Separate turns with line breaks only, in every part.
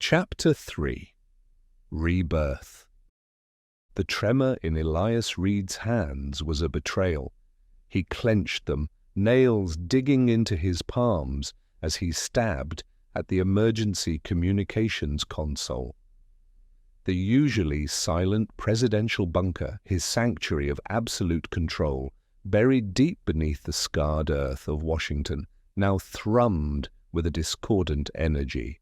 Chapter 3. Rebirth. The tremor in Elias Reed's hands was a betrayal. He clenched them, nails digging into his palms as he stabbed at the emergency communications console. The usually silent presidential bunker, his sanctuary of absolute control, buried deep beneath the scarred earth of Washington, now thrummed with a discordant energy.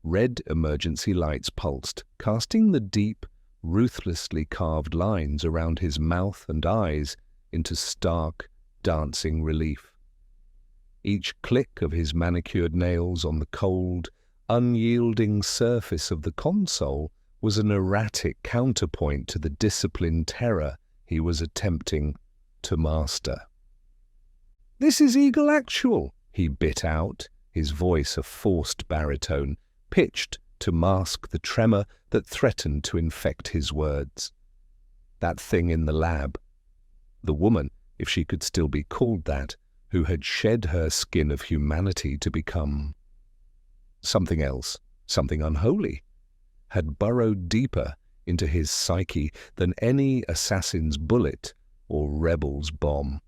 Red emergency lights pulsed, casting the deep, ruthlessly carved lines around his mouth and eyes into stark, dancing relief. Each click of his manicured nails on the cold, unyielding surface of the console was an erratic counterpoint to the disciplined terror he was attempting to master. "This is Eagle Actual," he bit out, his voice a forced baritone, pitched to mask the tremor that threatened to infect his words. That thing in the lab. The woman, if she could still be called that, who had shed her skin of humanity to become something else, something unholy, had burrowed deeper into his psyche than any assassin's bullet or rebel's bomb.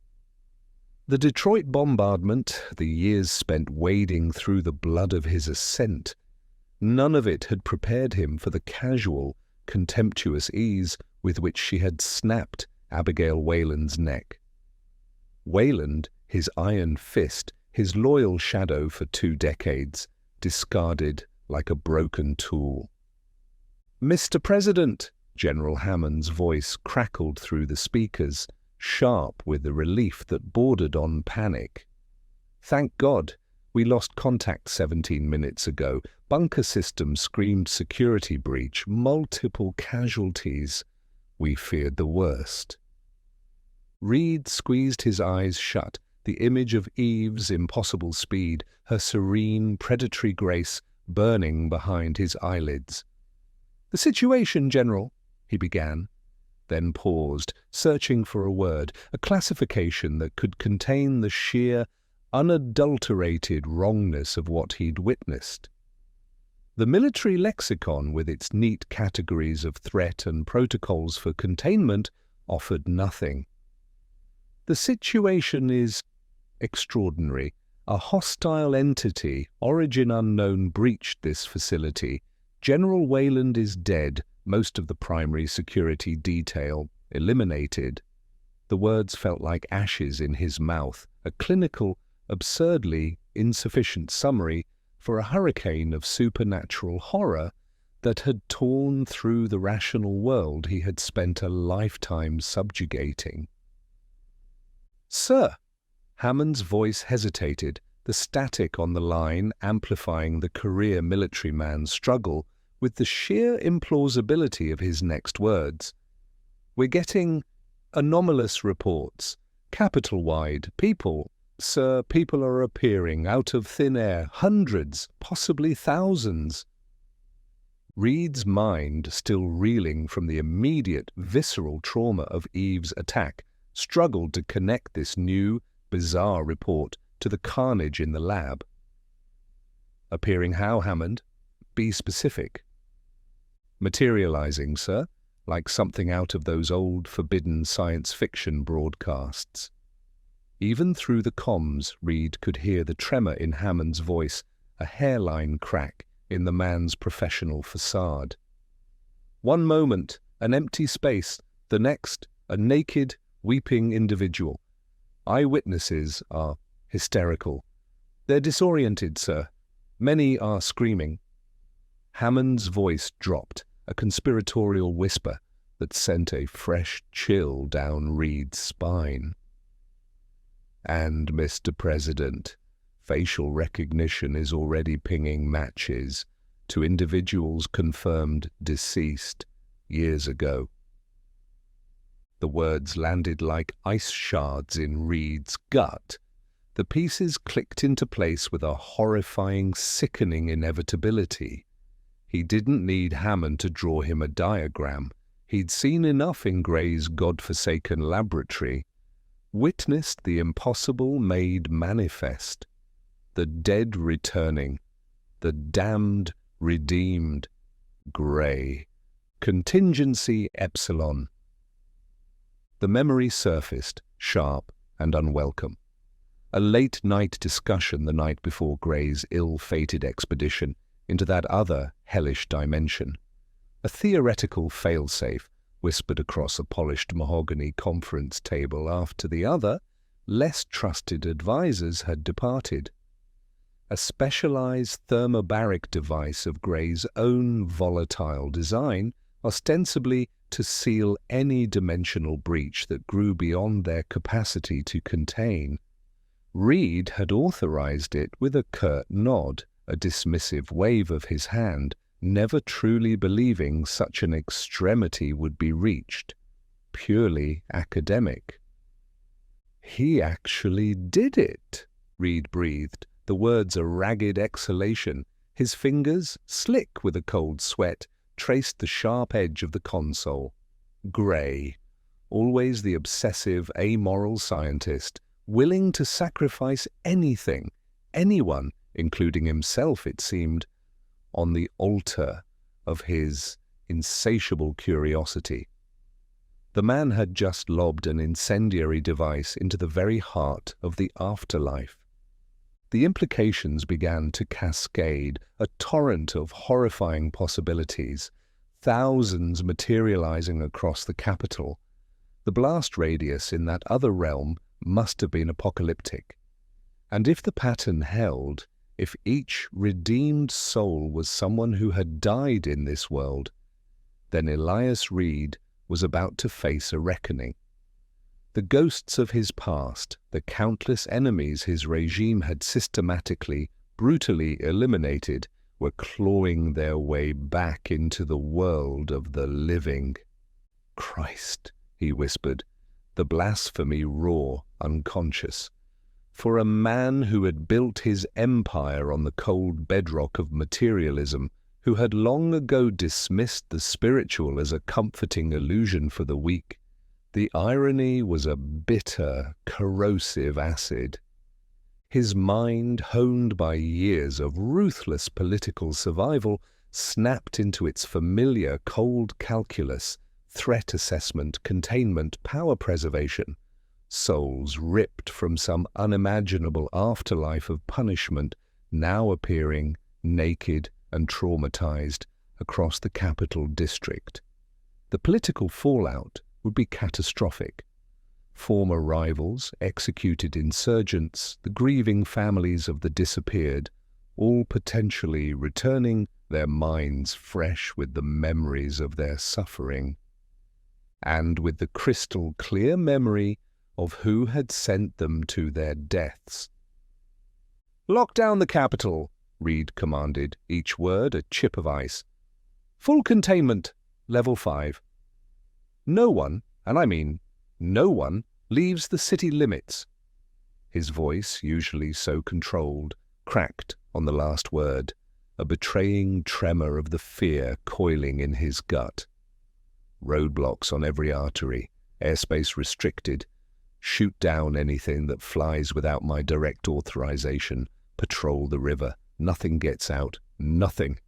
The Detroit bombardment, the years spent wading through the blood of his ascent, none of it had prepared him for the casual, contemptuous ease with which she had snapped Abigail Wayland's neck. Wayland, his iron fist, his loyal shadow for 2 decades, discarded like a broken tool. "Mr. President," General Hammond's voice crackled through the speakers, sharp with the relief that bordered on panic. "Thank God, we lost contact 17 minutes ago. Bunker system screamed security breach, multiple casualties. We feared the worst." Reed squeezed his eyes shut, the image of Eve's impossible speed, her serene, predatory grace burning behind his eyelids. "The situation, General," he began, then paused, searching for a word, a classification that could contain the sheer, unadulterated wrongness of what he'd witnessed. The military lexicon, with its neat categories of threat and protocols for containment, offered nothing. "The situation is extraordinary. A hostile entity, origin unknown, breached this facility. General Wayland is dead, most of the primary security detail eliminated." The words felt like ashes in his mouth, a clinical, absurdly insufficient summary for a hurricane of supernatural horror that had torn through the rational world he had spent a lifetime subjugating. "Sir," Hammond's voice hesitated, the static on the line amplifying the career military man's struggle with the sheer implausibility of his next words. "We're getting anomalous reports, capital-wide. Sir, people are appearing out of thin air, hundreds, possibly thousands." Reed's mind, still reeling from the immediate, visceral trauma of Eve's attack, struggled to connect this new, bizarre report to the carnage in the lab. "Appearing how, Hammond? Be specific." "Materializing, sir, like something out of those old forbidden science fiction broadcasts." Even through the comms, Reed could hear the tremor in Hammond's voice, a hairline crack in the man's professional facade. "One moment, an empty space, the next, a naked, weeping individual. Eyewitnesses are hysterical. They're disoriented, sir. Many are screaming." Hammond's voice dropped, a conspiratorial whisper that sent a fresh chill down Reed's spine. "And, Mr. President, facial recognition is already pinging matches to individuals confirmed deceased years ago." The words landed like ice shards in Reed's gut. The pieces clicked into place with a horrifying, sickening inevitability. He didn't need Hammond to draw him a diagram. He'd seen enough in Gray's godforsaken laboratory, witnessed the impossible made manifest, the dead returning, the damned redeemed, grey, contingency epsilon. The memory surfaced, sharp and unwelcome. A late-night discussion the night before Gray's ill-fated expedition into that other hellish dimension. A theoretical failsafe whispered across a polished mahogany conference table after the other, less trusted advisors had departed. A specialized thermobaric device of Gray's own volatile design, ostensibly to seal any dimensional breach that grew beyond their capacity to contain. Reed had authorized it with a curt nod, a dismissive wave of his hand, never truly believing such an extremity would be reached. Purely academic. "He actually did it," Reed breathed, the words a ragged exhalation. His fingers, slick with a cold sweat, traced the sharp edge of the console. Gray, always the obsessive, amoral scientist, willing to sacrifice anything, anyone, including himself, it seemed, on the altar of his insatiable curiosity. The man had just lobbed an incendiary device into the very heart of the afterlife. The implications began to cascade, a torrent of horrifying possibilities, thousands materializing across the capital. The blast radius in that other realm must have been apocalyptic. And if the pattern held, if each redeemed soul was someone who had died in this world, then Elias Reed was about to face a reckoning. The ghosts of his past, the countless enemies his regime had systematically, brutally eliminated, were clawing their way back into the world of the living. "Christ," he whispered, the blasphemy raw, unconscious. For a man who had built his empire on the cold bedrock of materialism, who had long ago dismissed the spiritual as a comforting illusion for the weak, the irony was a bitter, corrosive acid. His mind, honed by years of ruthless political survival, snapped into its familiar cold calculus, threat assessment, containment, power preservation. Souls ripped from some unimaginable afterlife of punishment, now appearing, naked and traumatized, across the capital district. The political fallout would be catastrophic. Former rivals, executed insurgents, the grieving families of the disappeared, all potentially returning, their minds fresh with the memories of their suffering, and with the crystal-clear memory of who had sent them to their deaths. "Lock down the capital," Reed commanded, each word a chip of ice. "Full containment, level 5. No one, and I mean no one, leaves the city limits." His voice, usually so controlled, cracked on the last word, a betraying tremor of the fear coiling in his gut. Roadblocks on every artery, airspace restricted. Shoot down anything that flies without my direct authorization. Patrol the river. Nothing gets out. Nothing.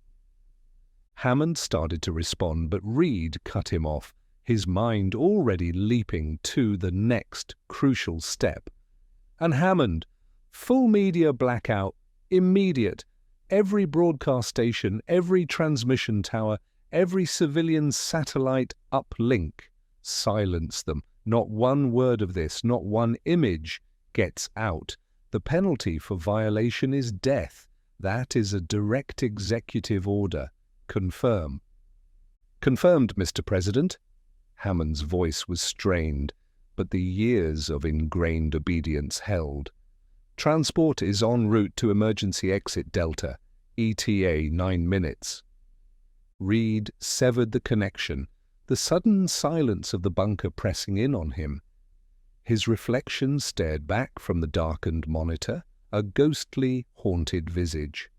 Hammond started to respond, but Reed cut him off, his mind already leaping to the next crucial step. "And Hammond, full media blackout, immediate. Every broadcast station, every transmission tower, every civilian satellite uplink. Silence them. Not one word of this, not one image gets out. The penalty for violation is death. That is a direct executive order. Confirm." "Confirmed, Mr. President." Hammond's voice was strained, but the years of ingrained obedience held. "Transport is en route to emergency exit Delta. ETA 9 minutes. Reed severed the connection, the sudden silence of the bunker pressing in on him. His reflection stared back from the darkened monitor, a ghostly, haunted visage.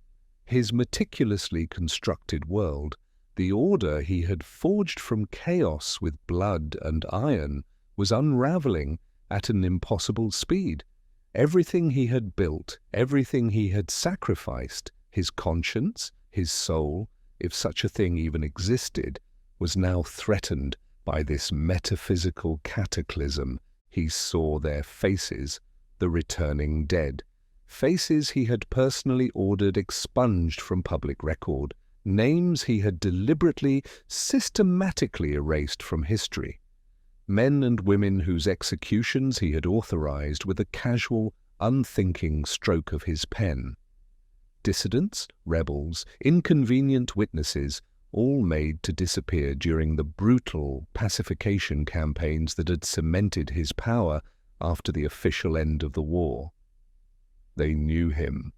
His meticulously constructed world, the order he had forged from chaos with blood and iron, was unraveling at an impossible speed. Everything he had built, everything he had sacrificed, his conscience, His soul, if such a thing even existed, was now threatened by this metaphysical cataclysm. He saw their faces, the returning dead, faces he had personally ordered expunged from public record, names he had deliberately, systematically erased from history, men and women whose executions he had authorized with a casual, unthinking stroke of his pen. Dissidents, rebels, inconvenient witnesses, all made to disappear during the brutal pacification campaigns that had cemented his power after the official end of the war. They knew him.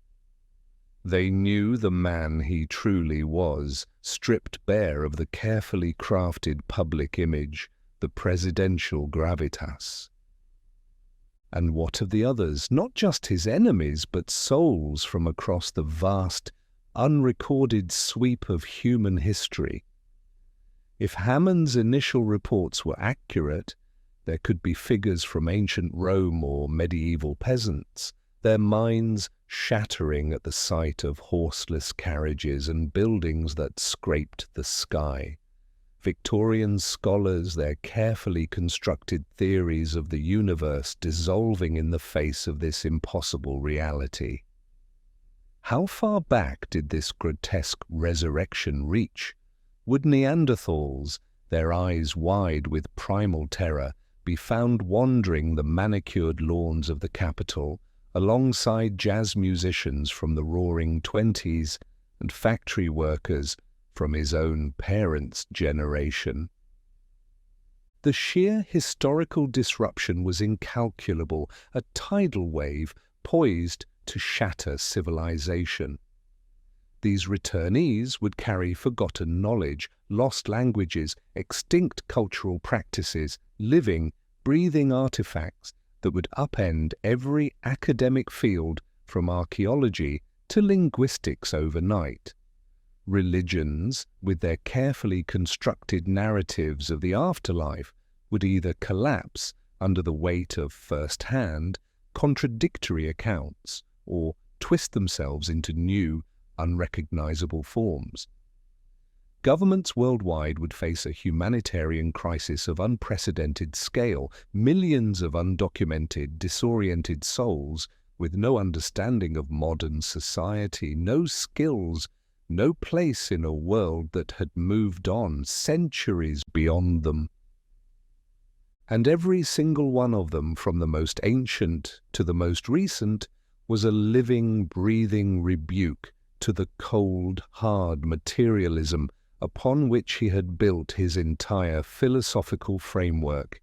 They knew the man he truly was, stripped bare of the carefully crafted public image, the presidential gravitas. And what of the others, not just his enemies, but souls from across the vast, unrecorded sweep of human history? If Hammond's initial reports were accurate, there could be figures from ancient Rome or medieval peasants, their minds shattering at the sight of horseless carriages and buildings that scraped the sky. Victorian scholars, their carefully constructed theories of the universe dissolving in the face of this impossible reality. How far back did this grotesque resurrection reach? Would Neanderthals, their eyes wide with primal terror, be found wandering the manicured lawns of the capital, alongside jazz musicians from the Roaring Twenties and factory workers from his own parents' generation? The sheer historical disruption was incalculable, a tidal wave poised to shatter civilization. These returnees would carry forgotten knowledge, lost languages, extinct cultural practices, living, breathing artifacts that would upend every academic field from archaeology to linguistics overnight. Religions, with their carefully constructed narratives of the afterlife, would either collapse under the weight of first-hand, contradictory accounts, or twist themselves into new, unrecognizable forms. Governments worldwide would face a humanitarian crisis of unprecedented scale, millions of undocumented, disoriented souls with no understanding of modern society, no skills, no place in a world that had moved on centuries beyond them. And every single one of them, from the most ancient to the most recent, was a living, breathing rebuke to the cold, hard materialism upon which he had built his entire philosophical framework,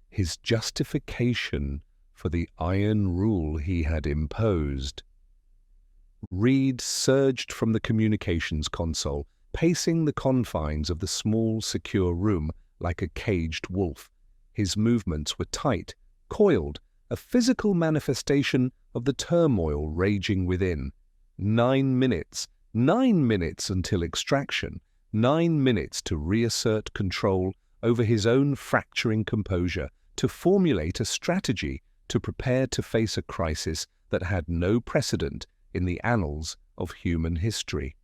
his justification for the iron rule he had imposed. Reed surged from the communications console, pacing the confines of the small, secure room like a caged wolf. His movements were tight, coiled, a physical manifestation of the turmoil raging within. 9 minutes until extraction, 9 minutes to reassert control over his own fracturing composure, to formulate a strategy to prepare to face a crisis that had no precedent in the annals of human history.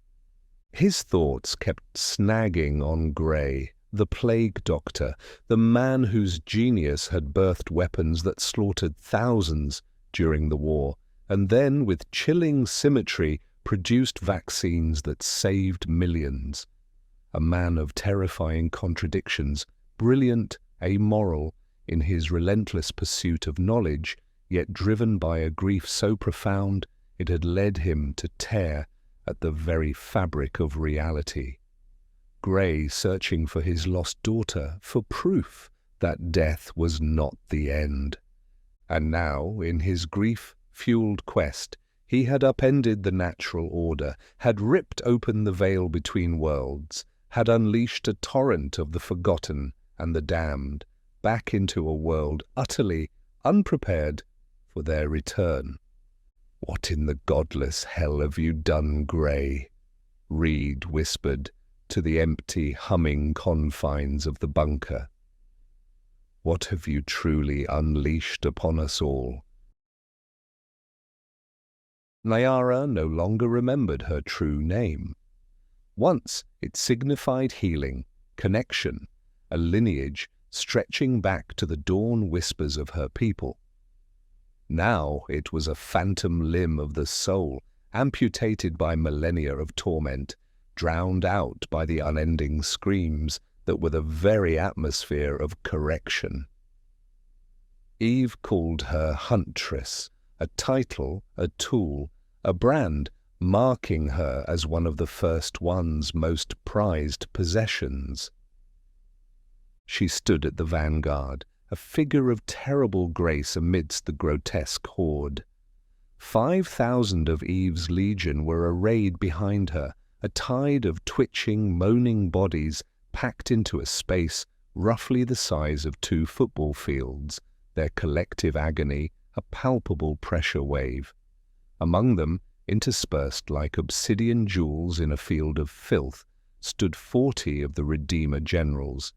His thoughts kept snagging on Gray, the plague doctor, the man whose genius had birthed weapons that slaughtered thousands during the war, and then, with chilling symmetry, produced vaccines that saved millions. A man of terrifying contradictions, brilliant, amoral, in his relentless pursuit of knowledge, yet driven by a grief so profound it had led him to tear at the very fabric of reality. Gray searching for his lost daughter, for proof that death was not the end. And now, in his grief-fueled quest, he had upended the natural order, had ripped open the veil between worlds, had unleashed a torrent of the forgotten and the damned back into a world utterly unprepared for their return. "What in the godless hell have you done, Gray?" Reed whispered to the empty, humming confines of the bunker. "What have you truly unleashed upon us all?" Nyara no longer remembered her true name. Once it signified healing, connection, a lineage stretching back to the dawn whispers of her people. Now it was a phantom limb of the soul, amputated by millennia of torment, drowned out by the unending screams that were the very atmosphere of correction. Eve called her huntress, a title, a tool, a brand, marking her as one of the first one's most prized possessions. She stood at the vanguard, a figure of terrible grace amidst the grotesque horde. 5,000 of Eve's legion were arrayed behind her, a tide of twitching, moaning bodies packed into a space roughly the size of 2 football fields, their collective agony a palpable pressure wave. Among them, interspersed like obsidian jewels in a field of filth, stood 40 of the Redeemer generals,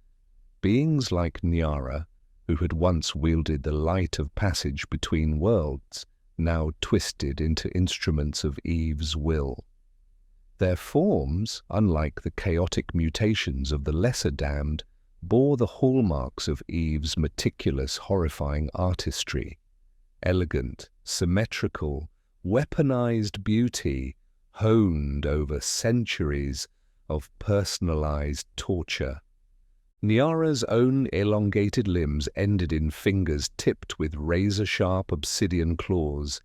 beings like Nyara, who had once wielded the light of passage between worlds, now twisted into instruments of Eve's will. Their forms, unlike the chaotic mutations of the lesser damned, bore the hallmarks of Eve's meticulous, horrifying artistry. Elegant, symmetrical, weaponized beauty, honed over centuries of personalized torture. Nyara's own elongated limbs ended in fingers tipped with razor-sharp obsidian claws.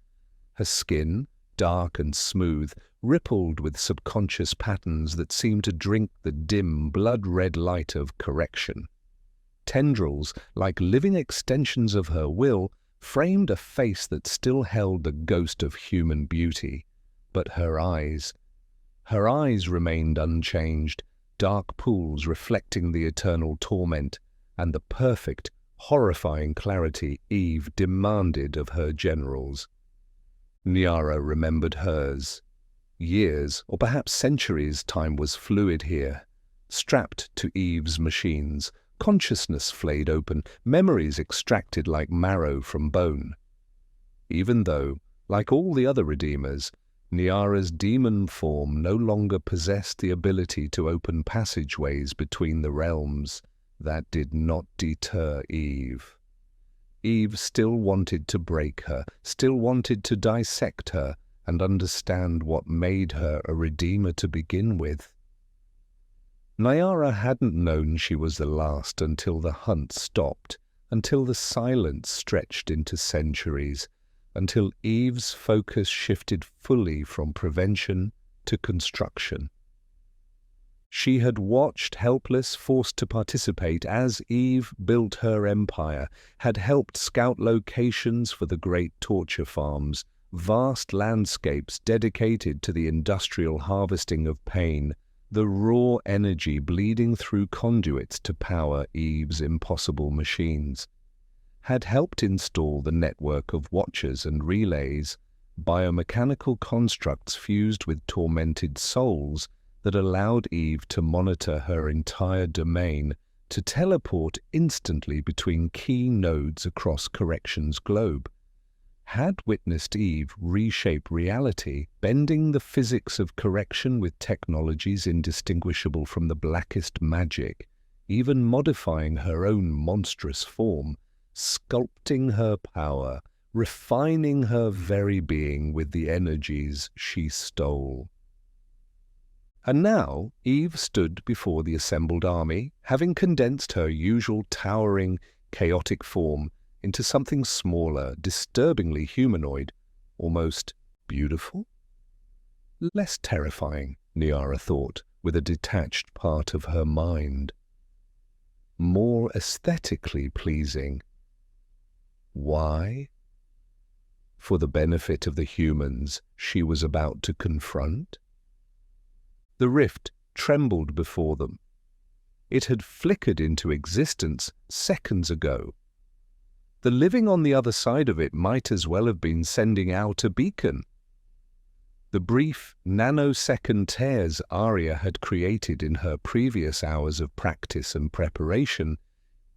Her skin, dark and smooth, rippled with subconscious patterns that seemed to drink the dim, blood-red light of correction. Tendrils, like living extensions of her will, framed a face that still held the ghost of human beauty. But her eyes remained unchanged, dark pools reflecting the eternal torment and the perfect, horrifying clarity Eve demanded of her generals. Nyara remembered hers. Years, or perhaps centuries, time was fluid here. Strapped to Eve's machines, consciousness flayed open, memories extracted like marrow from bone. Even though, like all the other Redeemers, Nyara's demon form no longer possessed the ability to open passageways between the realms, that did not deter Eve. Eve still wanted to break her, still wanted to dissect her, and understand what made her a Redeemer to begin with. Nyara hadn't known she was the last until the hunt stopped, until the silence stretched into centuries, until Eve's focus shifted fully from prevention to construction. She had watched, helpless, forced to participate as Eve built her empire, had helped scout locations for the great torture farms, vast landscapes dedicated to the industrial harvesting of pain, the raw energy bleeding through conduits to power Eve's impossible machines, had helped install the network of watchers and relays, biomechanical constructs fused with tormented souls that allowed Eve to monitor her entire domain, to teleport instantly between key nodes across Correction's globe, had witnessed Eve reshape reality, bending the physics of Correction with technologies indistinguishable from the blackest magic, even modifying her own monstrous form, sculpting her power, refining her very being with the energies she stole. And now Eve stood before the assembled army, having condensed her usual towering, chaotic form into something smaller, disturbingly humanoid, almost beautiful? Less terrifying, Nyara thought, with a detached part of her mind. More aesthetically pleasing. Why? For the benefit of the humans she was about to confront? The rift trembled before them. It had flickered into existence seconds ago. The living on the other side of it might as well have been sending out a beacon. The brief, nanosecond tears Arya had created in her previous hours of practice and preparation,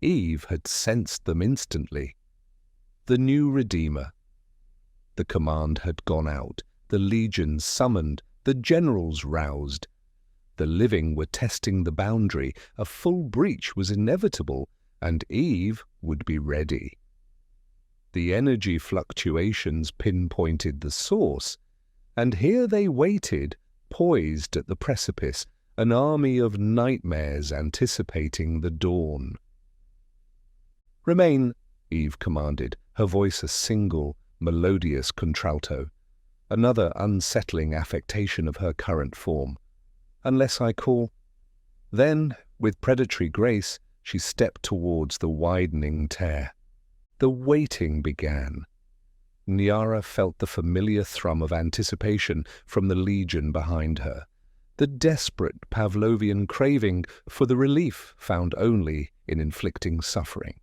Eve had sensed them instantly. The new Redeemer. The command had gone out, the legions summoned, the generals roused. The living were testing the boundary. A full breach was inevitable, and Eve would be ready. The energy fluctuations pinpointed the source, and here they waited, poised at the precipice, an army of nightmares anticipating the dawn. "Remain," Eve commanded, her voice a single, melodious contralto, another unsettling affectation of her current form. "Unless I call." Then, with predatory grace, she stepped towards the widening tear. The waiting began. Niara felt the familiar thrum of anticipation from the legion behind her, the desperate Pavlovian craving for the relief found only in inflicting suffering.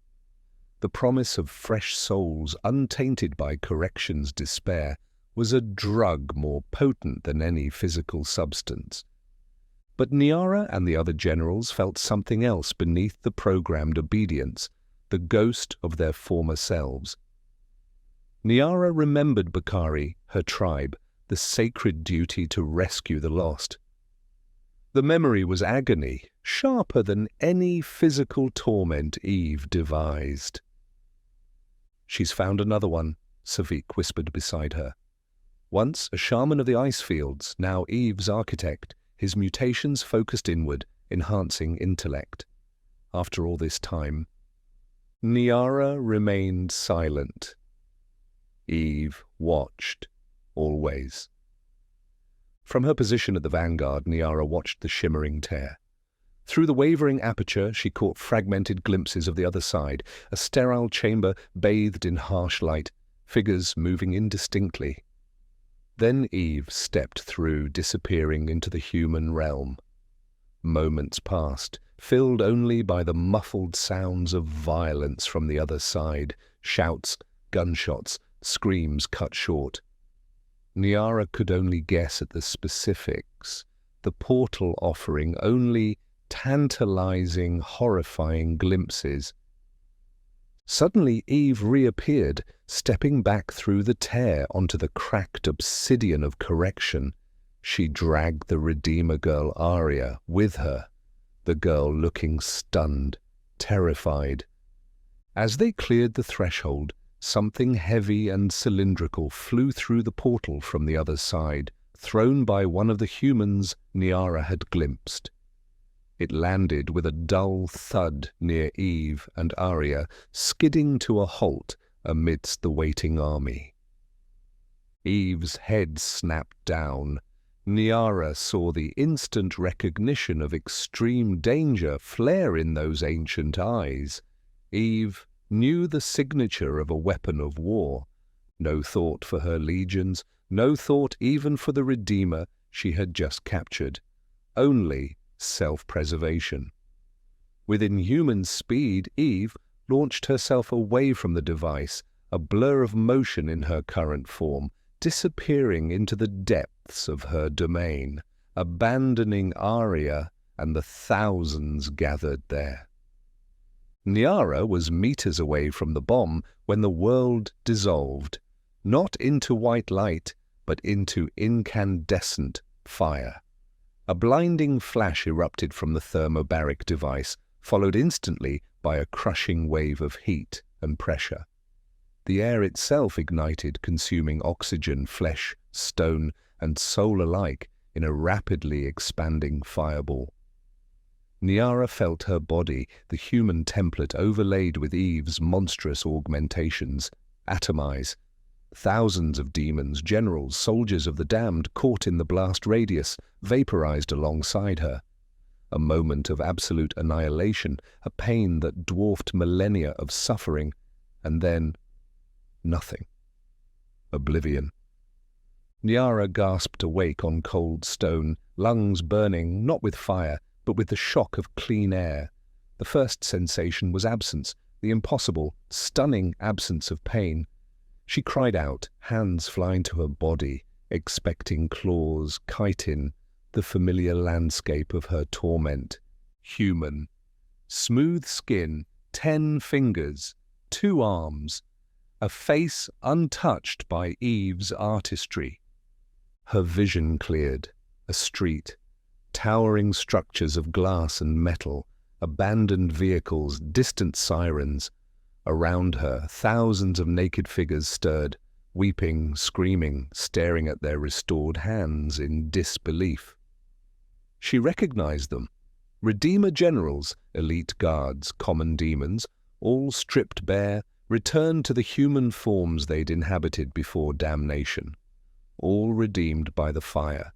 The promise of fresh souls untainted by correction's despair was a drug more potent than any physical substance. But Niara and the other generals felt something else beneath the programmed obedience, the ghost of their former selves. Niara remembered Bakari, her tribe, the sacred duty to rescue the lost. The memory was agony, sharper than any physical torment Eve devised. "She's found another one," Savik whispered beside her. Once a shaman of the ice fields, now Eve's architect, his mutations focused inward, enhancing intellect. After all this time, Niara remained silent. Eve watched, always. From her position at the vanguard, Niara watched the shimmering tear. Through the wavering aperture, she caught fragmented glimpses of the other side, a sterile chamber bathed in harsh light, figures moving indistinctly. Then Eve stepped through, disappearing into the human realm. Moments passed, filled only by the muffled sounds of violence from the other side, shouts, gunshots, screams cut short. Niara could only guess at the specifics, the portal offering only tantalizing, horrifying glimpses. Suddenly Eve reappeared, stepping back through the tear onto the cracked obsidian of correction. She dragged the Redeemer girl Arya with her, the girl looking stunned, terrified. As they cleared the threshold, something heavy and cylindrical flew through the portal from the other side, thrown by one of the humans Niara had glimpsed. It landed with a dull thud near Eve and Arya, skidding to a halt amidst the waiting army. Eve's head snapped down. Niara saw the instant recognition of extreme danger flare in those ancient eyes. Eve knew the signature of a weapon of war. No thought for her legions, no thought even for the Redeemer she had just captured. Only self-preservation. With inhuman speed, Eve launched herself away from the device, a blur of motion in her current form, disappearing into the depths of her domain, abandoning Arya and the thousands gathered there. Niara was meters away from the bomb when the world dissolved, not into white light, but into incandescent fire. A blinding flash erupted from the thermobaric device, followed instantly by a crushing wave of heat and pressure. The air itself ignited, consuming oxygen, flesh, stone, and soul alike in a rapidly expanding fireball. Niara felt her body, the human template overlaid with Eve's monstrous augmentations, atomize. Thousands of demons, generals, soldiers of the damned, caught in the blast radius, vaporized alongside her. A moment of absolute annihilation, a pain that dwarfed millennia of suffering, and then nothing. Oblivion. Niara gasped awake on cold stone, lungs burning, not with fire, but with the shock of clean air. The first sensation was absence, the impossible, stunning absence of pain. She cried out, hands flying to her body, expecting claws, chitin, the familiar landscape of her torment. Human. Smooth skin, 10 fingers, 2 arms, a face untouched by Eve's artistry. Her vision cleared. A street. Towering structures of glass and metal, abandoned vehicles, distant sirens. Around her, thousands of naked figures stirred, weeping, screaming, staring at their restored hands in disbelief. She recognized them. Redeemer generals, elite guards, common demons, all stripped bare, returned to the human forms they'd inhabited before damnation, all redeemed by the fire.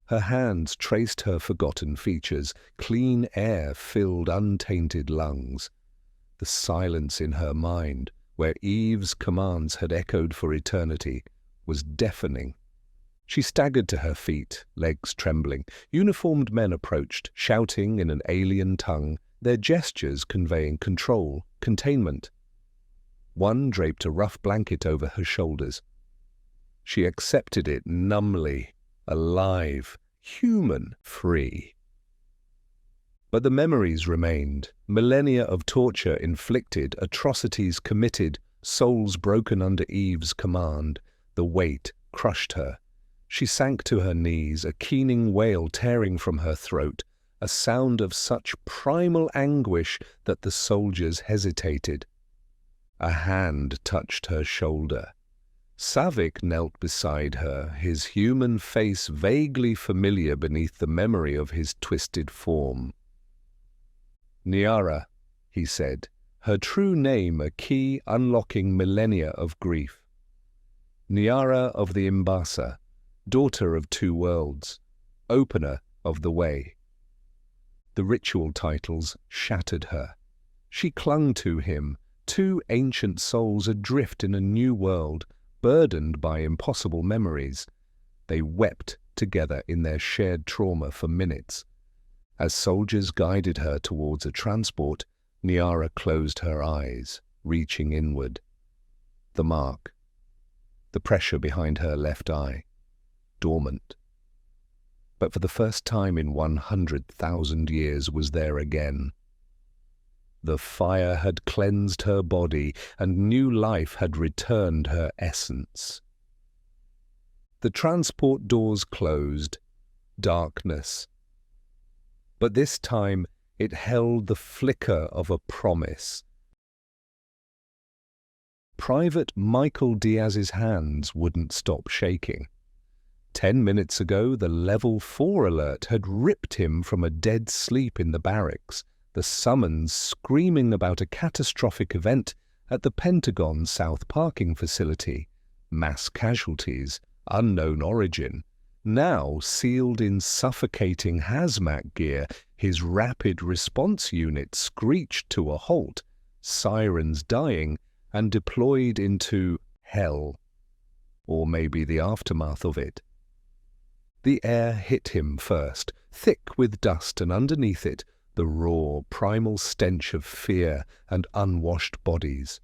Her hands traced her forgotten features, clean air filled untainted lungs. The silence in her mind, where Eve's commands had echoed for eternity, was deafening. She staggered to her feet, legs trembling. Uniformed men approached, shouting in an alien tongue, their gestures conveying control, containment. One draped a rough blanket over her shoulders. She accepted it numbly, alive, human, free. But the memories remained, millennia of torture inflicted, atrocities committed, souls broken under Eve's command. The weight crushed her. She sank to her knees, a keening wail tearing from her throat, a sound of such primal anguish that the soldiers hesitated. A hand touched her shoulder. Savik knelt beside her, his human face vaguely familiar beneath the memory of his twisted form. "Niara," he said, her true name a key unlocking millennia of grief. Niara of the Imbasa, daughter of two worlds, opener of the way. The ritual titles shattered her. She clung to him, two ancient souls adrift in a new world, burdened by impossible memories. They wept together in their shared trauma for minutes. As soldiers guided her towards a transport, Niara closed her eyes, reaching inward. The mark. The pressure behind her left eye. Dormant. But for the first time in 100,000 years was there again. The fire had cleansed her body, and new life had returned her essence. The transport doors closed. Darkness. But this time it held the flicker of a promise. Private Michael Diaz's hands wouldn't stop shaking. 10 minutes ago, the Level 4 alert had ripped him from a dead sleep in the barracks, the summons screaming about a catastrophic event at the Pentagon South parking facility. Mass casualties, unknown origin. Now sealed in suffocating hazmat gear, his rapid response unit screeched to a halt, sirens dying, and deployed into hell. Or maybe the aftermath of it. The air hit him first, thick with dust, and underneath it, the raw, primal stench of fear and unwashed bodies.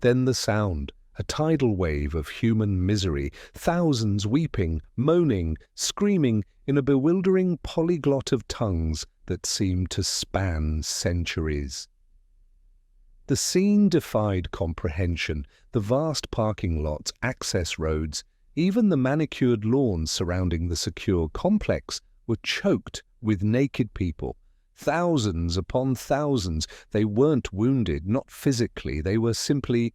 Then the sound, a tidal wave of human misery, thousands weeping, moaning, screaming in a bewildering polyglot of tongues that seemed to span centuries. The scene defied comprehension. The vast parking lots, access roads, even the manicured lawns surrounding the secure complex were choked with naked people. Thousands upon thousands. They weren't wounded, not physically. They were simply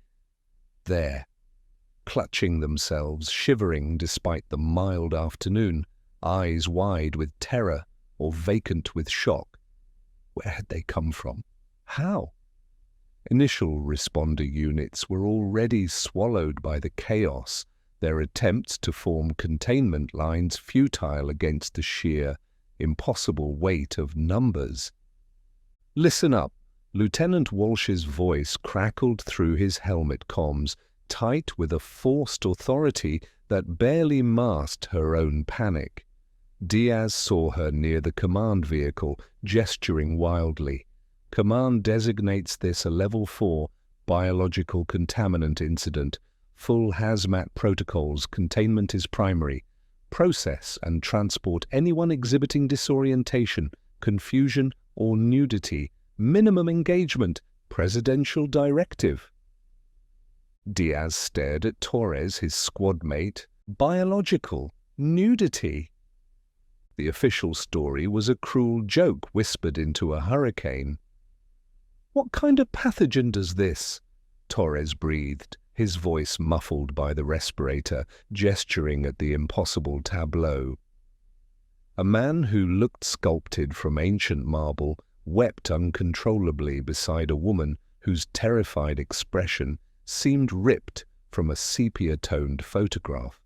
there, clutching themselves, shivering despite the mild afternoon, eyes wide with terror or vacant with shock. Where had they come from? How? Initial responder units were already swallowed by the chaos, their attempts to form containment lines futile against the sheer, impossible weight of numbers. "Listen up," Lieutenant Walsh's voice crackled through his helmet comms, tight with a forced authority that barely masked her own panic. Diaz saw her near the command vehicle, gesturing wildly. Command designates this a Level 4 biological contaminant incident. Full hazmat protocols, containment is primary. Process and transport anyone exhibiting disorientation, confusion, or nudity. Minimum engagement. Presidential directive. Diaz stared at Torres, his squad mate. Biological. Nudity. The official story was a cruel joke whispered into a hurricane. "What kind of pathogen does this?" Torres breathed, his voice muffled by the respirator, gesturing at the impossible tableau. A man who looked sculpted from ancient marble wept uncontrollably beside a woman whose terrified expression seemed ripped from a sepia-toned photograph.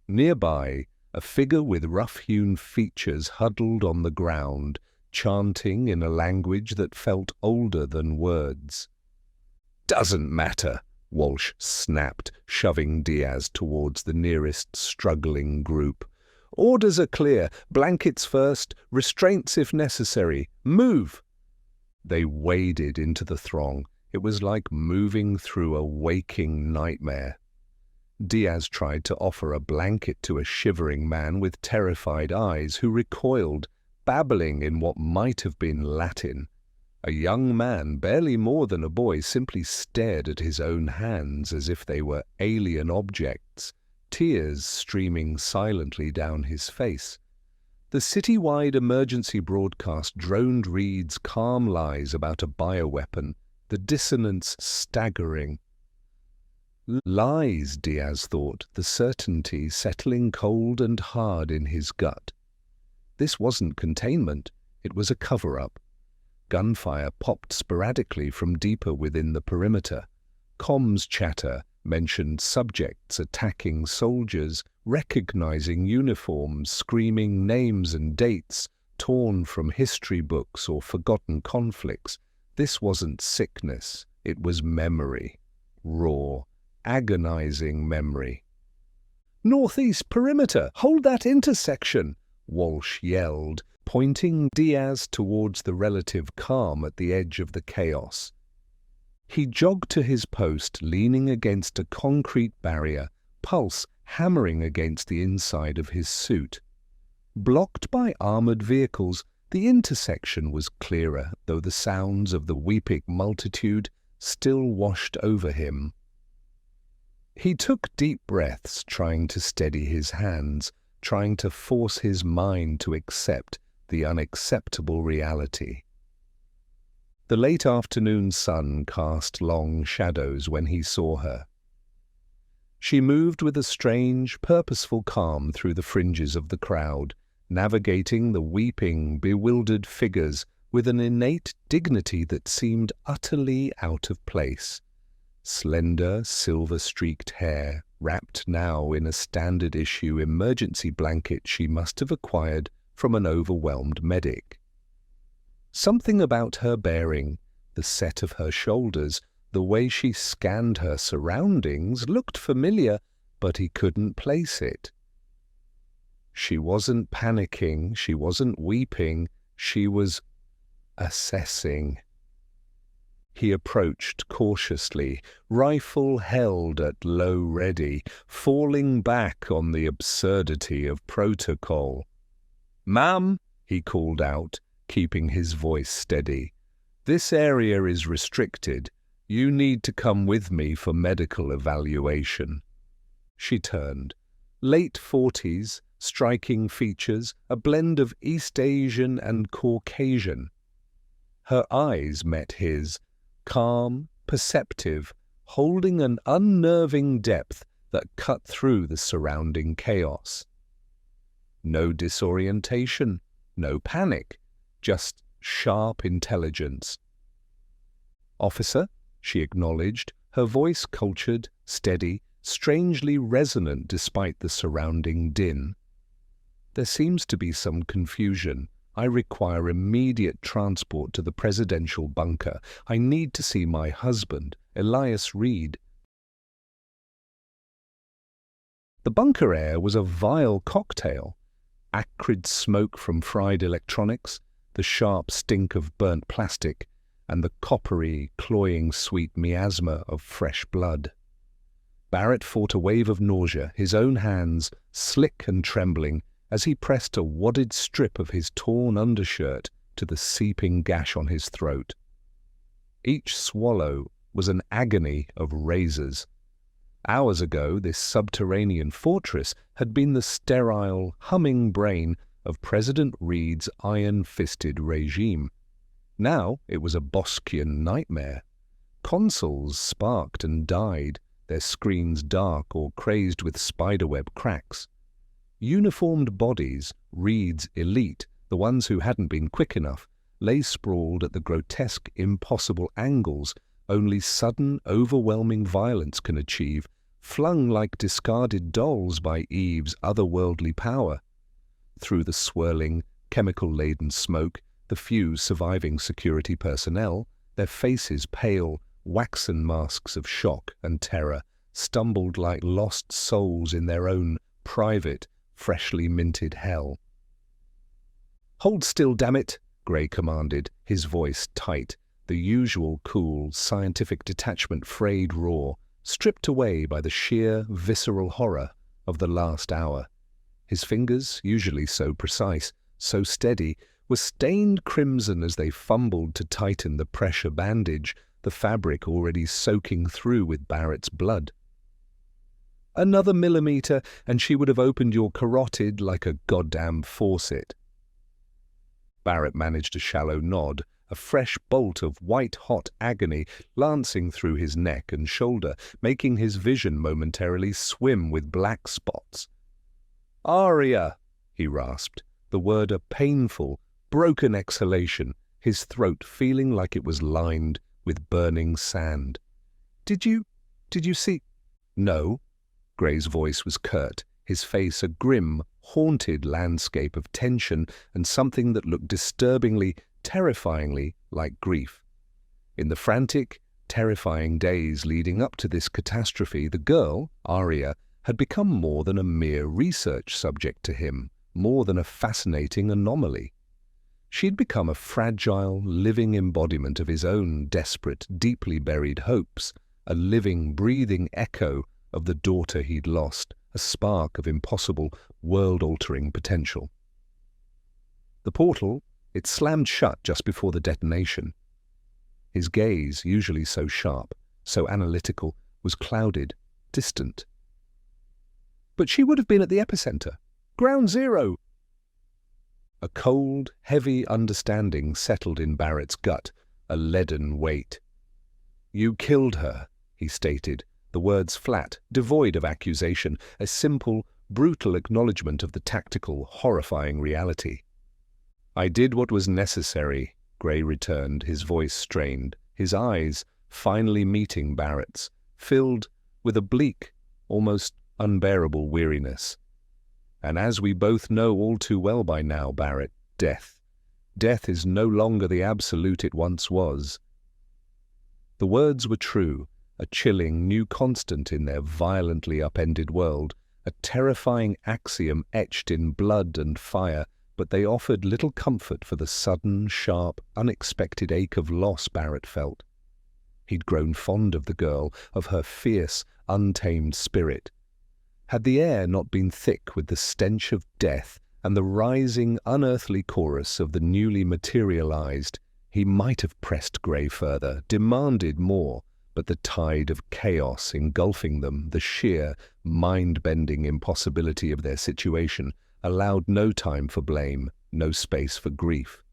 Nearby, a figure with rough-hewn features huddled on the ground, chanting in a language that felt older than words. "Doesn't matter," Walsh snapped, shoving Diaz towards the nearest struggling group. "Orders are clear. Blankets first, restraints if necessary. Move!" They waded into the throng. It was like moving through a waking nightmare. Diaz tried to offer a blanket to a shivering man with terrified eyes who recoiled, babbling in what might have been Latin. A young man, barely more than a boy, simply stared at his own hands as if they were alien objects, tears streaming silently down his face. The citywide emergency broadcast droned Reed's calm lies about a bioweapon, the dissonance staggering. Lies, Diaz thought, the certainty settling cold and hard in his gut. This wasn't containment, it was a cover-up. Gunfire popped sporadically from deeper within the perimeter. Comms chatter mentioned subjects attacking soldiers, recognizing uniforms, screaming names and dates, torn from history books or forgotten conflicts. This wasn't sickness, it was memory. Raw, agonizing memory. "Northeast perimeter! Hold that intersection!" Walsh yelled, pointing Diaz towards the relative calm at the edge of the chaos. He jogged to his post, leaning against a concrete barrier, pulse hammering against the inside of his suit. Blocked by armored vehicles, the intersection was clearer, though the sounds of the weeping multitude still washed over him. He took deep breaths, trying to steady his hands, trying to force his mind to accept the unacceptable reality. The late afternoon sun cast long shadows when he saw her. She moved with a strange, purposeful calm through the fringes of the crowd, navigating the weeping, bewildered figures with an innate dignity that seemed utterly out of place. Slender, silver-streaked hair, wrapped now in a standard-issue emergency blanket she must have acquired from an overwhelmed medic. Something about her bearing, the set of her shoulders, the way she scanned her surroundings looked familiar, but he couldn't place it. She wasn't panicking, she wasn't weeping, she was assessing. He approached cautiously, rifle held at low ready, falling back on the absurdity of protocol. "Ma'am," he called out, keeping his voice steady, "this area is restricted. You need to come with me for medical evaluation." She turned. Late 40s, striking features, a blend of East Asian and Caucasian. Her eyes met his, calm, perceptive, holding an unnerving depth that cut through the surrounding chaos. No disorientation, no panic, just sharp intelligence. "Officer," she acknowledged, her voice cultured, steady, strangely resonant despite the surrounding din. "There seems to be some confusion. I require immediate transport to the presidential bunker. I need to see my husband, Elias Reed." The bunker air was a vile cocktail. Acrid smoke from fried electronics, the sharp stink of burnt plastic, and the coppery, cloying sweet miasma of fresh blood. Barrett fought a wave of nausea, his own hands, slick and trembling, as he pressed a wadded strip of his torn undershirt to the seeping gash on his throat. Each swallow was an agony of razors. Hours ago, this subterranean fortress had been the sterile, humming brain of President Reed's iron-fisted regime. Now it was a Boschian nightmare. Consoles sparked and died, their screens dark or crazed with spiderweb cracks. Uniformed bodies, Reed's elite, the ones who hadn't been quick enough, lay sprawled at the grotesque, impossible angles only sudden, overwhelming violence can achieve, flung like discarded dolls by Eve's otherworldly power. Through the swirling, chemical-laden smoke, the few surviving security personnel, their faces pale, waxen masks of shock and terror, stumbled like lost souls in their own private, freshly minted hell. "Hold still, damn it!" Gray commanded, his voice tight, the usual cool, scientific detachment frayed raw, stripped away by the sheer, visceral horror of the last hour. His fingers, usually so precise, so steady, were stained crimson as they fumbled to tighten the pressure bandage, the fabric already soaking through with Barrett's blood. "Another millimeter, and she would have opened your carotid like a goddamn faucet." Barrett managed a shallow nod, a fresh bolt of white-hot agony lancing through his neck and shoulder, making his vision momentarily swim with black spots. "Aria!" he rasped, the word a painful, broken exhalation, his throat feeling like it was lined with burning sand. Did you see—" "No." Gray's voice was curt, his face a grim, haunted landscape of tension and something that looked disturbingly, terrifyingly like grief. In the frantic, terrifying days leading up to this catastrophe, the girl, Aria, had become more than a mere research subject to him, more than a fascinating anomaly. She'd become a fragile, living embodiment of his own desperate, deeply buried hopes, a living, breathing echo of the daughter he'd lost, a spark of impossible, world-altering potential. The portal, it slammed shut just before the detonation. His gaze, usually so sharp, so analytical, was clouded, distant. "But she would have been at the epicenter. Ground zero!" A cold, heavy understanding settled in Barrett's gut, a leaden weight. "You killed her," he stated, the words flat, devoid of accusation, a simple, brutal acknowledgement of the tactical, horrifying reality. "I did what was necessary," Gray returned, his voice strained, his eyes, finally meeting Barrett's, filled with a bleak, almost unbearable weariness. "And as we both know all too well by now, Barrett, death. Death is no longer the absolute it once was." The words were true, a chilling new constant in their violently upended world, a terrifying axiom etched in blood and fire, but they offered little comfort for the sudden, sharp, unexpected ache of loss Barrett felt. He'd grown fond of the girl, of her fierce, untamed spirit. Had the air not been thick with the stench of death and the rising, unearthly chorus of the newly materialized, he might have pressed Gray further, demanded more, but the tide of chaos engulfing them, the sheer, mind-bending impossibility of their situation, allowed no time for blame, no space for grief.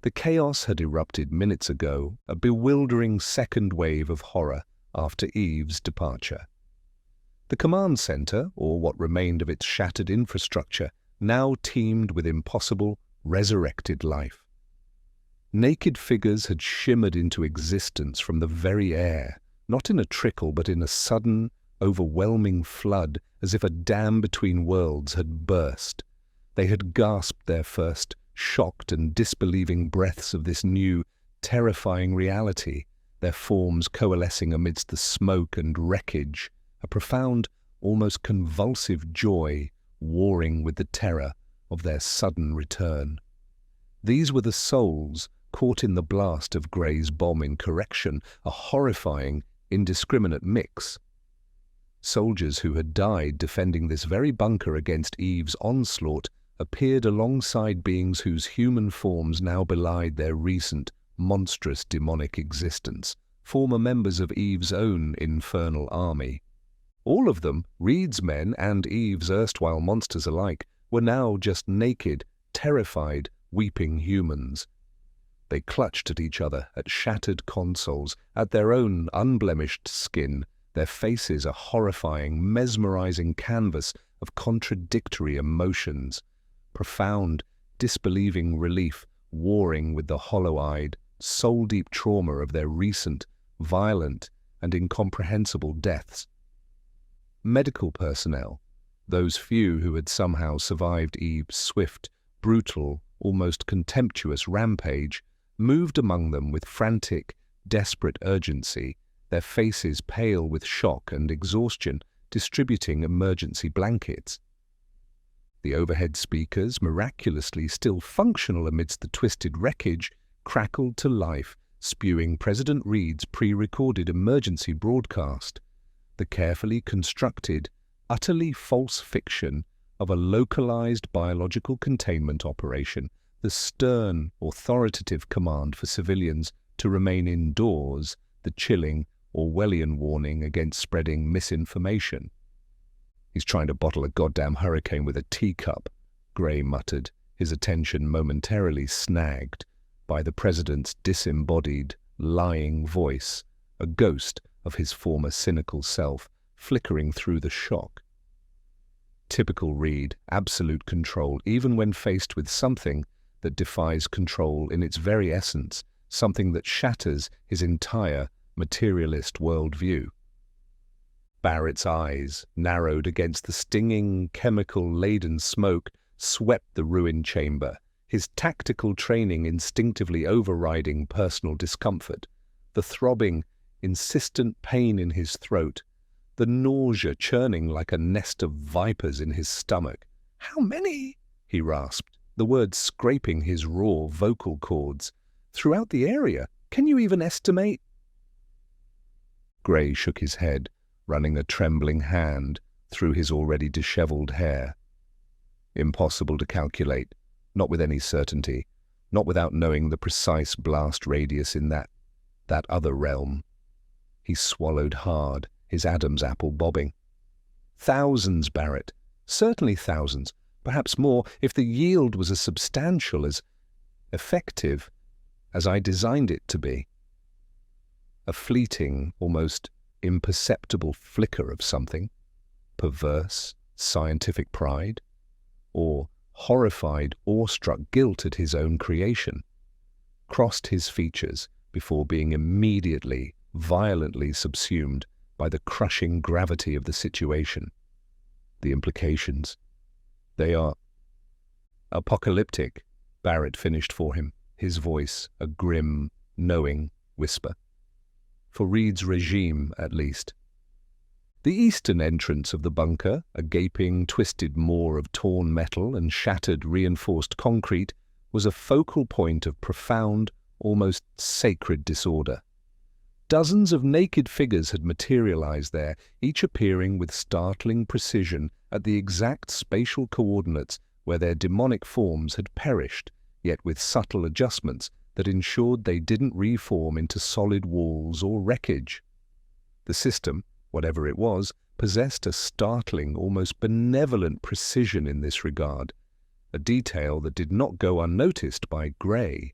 The chaos had erupted minutes ago, a bewildering second wave of horror after Eve's departure. The command center, or what remained of its shattered infrastructure, now teemed with impossible, resurrected life. Naked figures had shimmered into existence from the very air, not in a trickle but in a sudden, overwhelming flood, as if a dam between worlds had burst. They had gasped their first, shocked and disbelieving breaths of this new, terrifying reality, their forms coalescing amidst the smoke and wreckage, a profound, almost convulsive joy warring with the terror of their sudden return. These were the souls caught in the blast of Gray's bomb incorrection, a horrifying, indiscriminate mix. Soldiers who had died defending this very bunker against Eve's onslaught appeared alongside beings whose human forms now belied their recent, monstrous demonic existence, former members of Eve's own infernal army. All of them, Reed's men and Eve's erstwhile monsters alike, were now just naked, terrified, weeping humans. They clutched at each other, at shattered consoles, at their own unblemished skin, their faces a horrifying, mesmerizing canvas of contradictory emotions, profound, disbelieving relief warring with the hollow-eyed, soul-deep trauma of their recent, violent, and incomprehensible deaths. Medical personnel, those few who had somehow survived Eve's swift, brutal, almost contemptuous rampage, moved among them with frantic, desperate urgency, their faces pale with shock and exhaustion, distributing emergency blankets. The overhead speakers, miraculously still functional amidst the twisted wreckage, crackled to life, spewing President Reed's pre-recorded emergency broadcast, the carefully constructed, utterly false fiction of a localized biological containment operation, the stern, authoritative command for civilians to remain indoors, the chilling, Orwellian warning against spreading misinformation. "He's trying to bottle a goddamn hurricane with a teacup," Gray muttered, his attention momentarily snagged by the president's disembodied, lying voice, a ghost of his former cynical self, flickering through the shock. Typical Reed, absolute control, even when faced with something that defies control in its very essence, something that shatters his entire materialist worldview. Barrett's eyes, narrowed against the stinging, chemical-laden smoke, swept the ruined chamber, his tactical training instinctively overriding personal discomfort, the throbbing, insistent pain in his throat, the nausea churning like a nest of vipers in his stomach. "How many?" he rasped, the words scraping his raw vocal cords. "Throughout the area? Can you even estimate?" Gray shook his head, running a trembling hand through his already disheveled hair. "Impossible to calculate, not with any certainty, not without knowing the precise blast radius in that other realm." He swallowed hard, his Adam's apple bobbing. "Thousands, Barrett. Certainly thousands. Perhaps more, if the yield was as substantial, as effective as I designed it to be." A fleeting, almost imperceptible flicker of something, perverse, scientific pride, or horrified, awestruck guilt at his own creation, crossed his features before being immediately, violently subsumed by the crushing gravity of the situation. The implications. "They are apocalyptic," Barrett finished for him, his voice a grim, knowing whisper. "For Reed's regime, at least." The eastern entrance of the bunker, a gaping, twisted maw of torn metal and shattered, reinforced concrete, was a focal point of profound, almost sacred disorder. Dozens of naked figures had materialized there, each appearing with startling precision at the exact spatial coordinates where their demonic forms had perished, yet with subtle adjustments that ensured they didn't reform into solid walls or wreckage. The system, whatever it was, possessed a startling, almost benevolent precision in this regard, a detail that did not go unnoticed by Gray.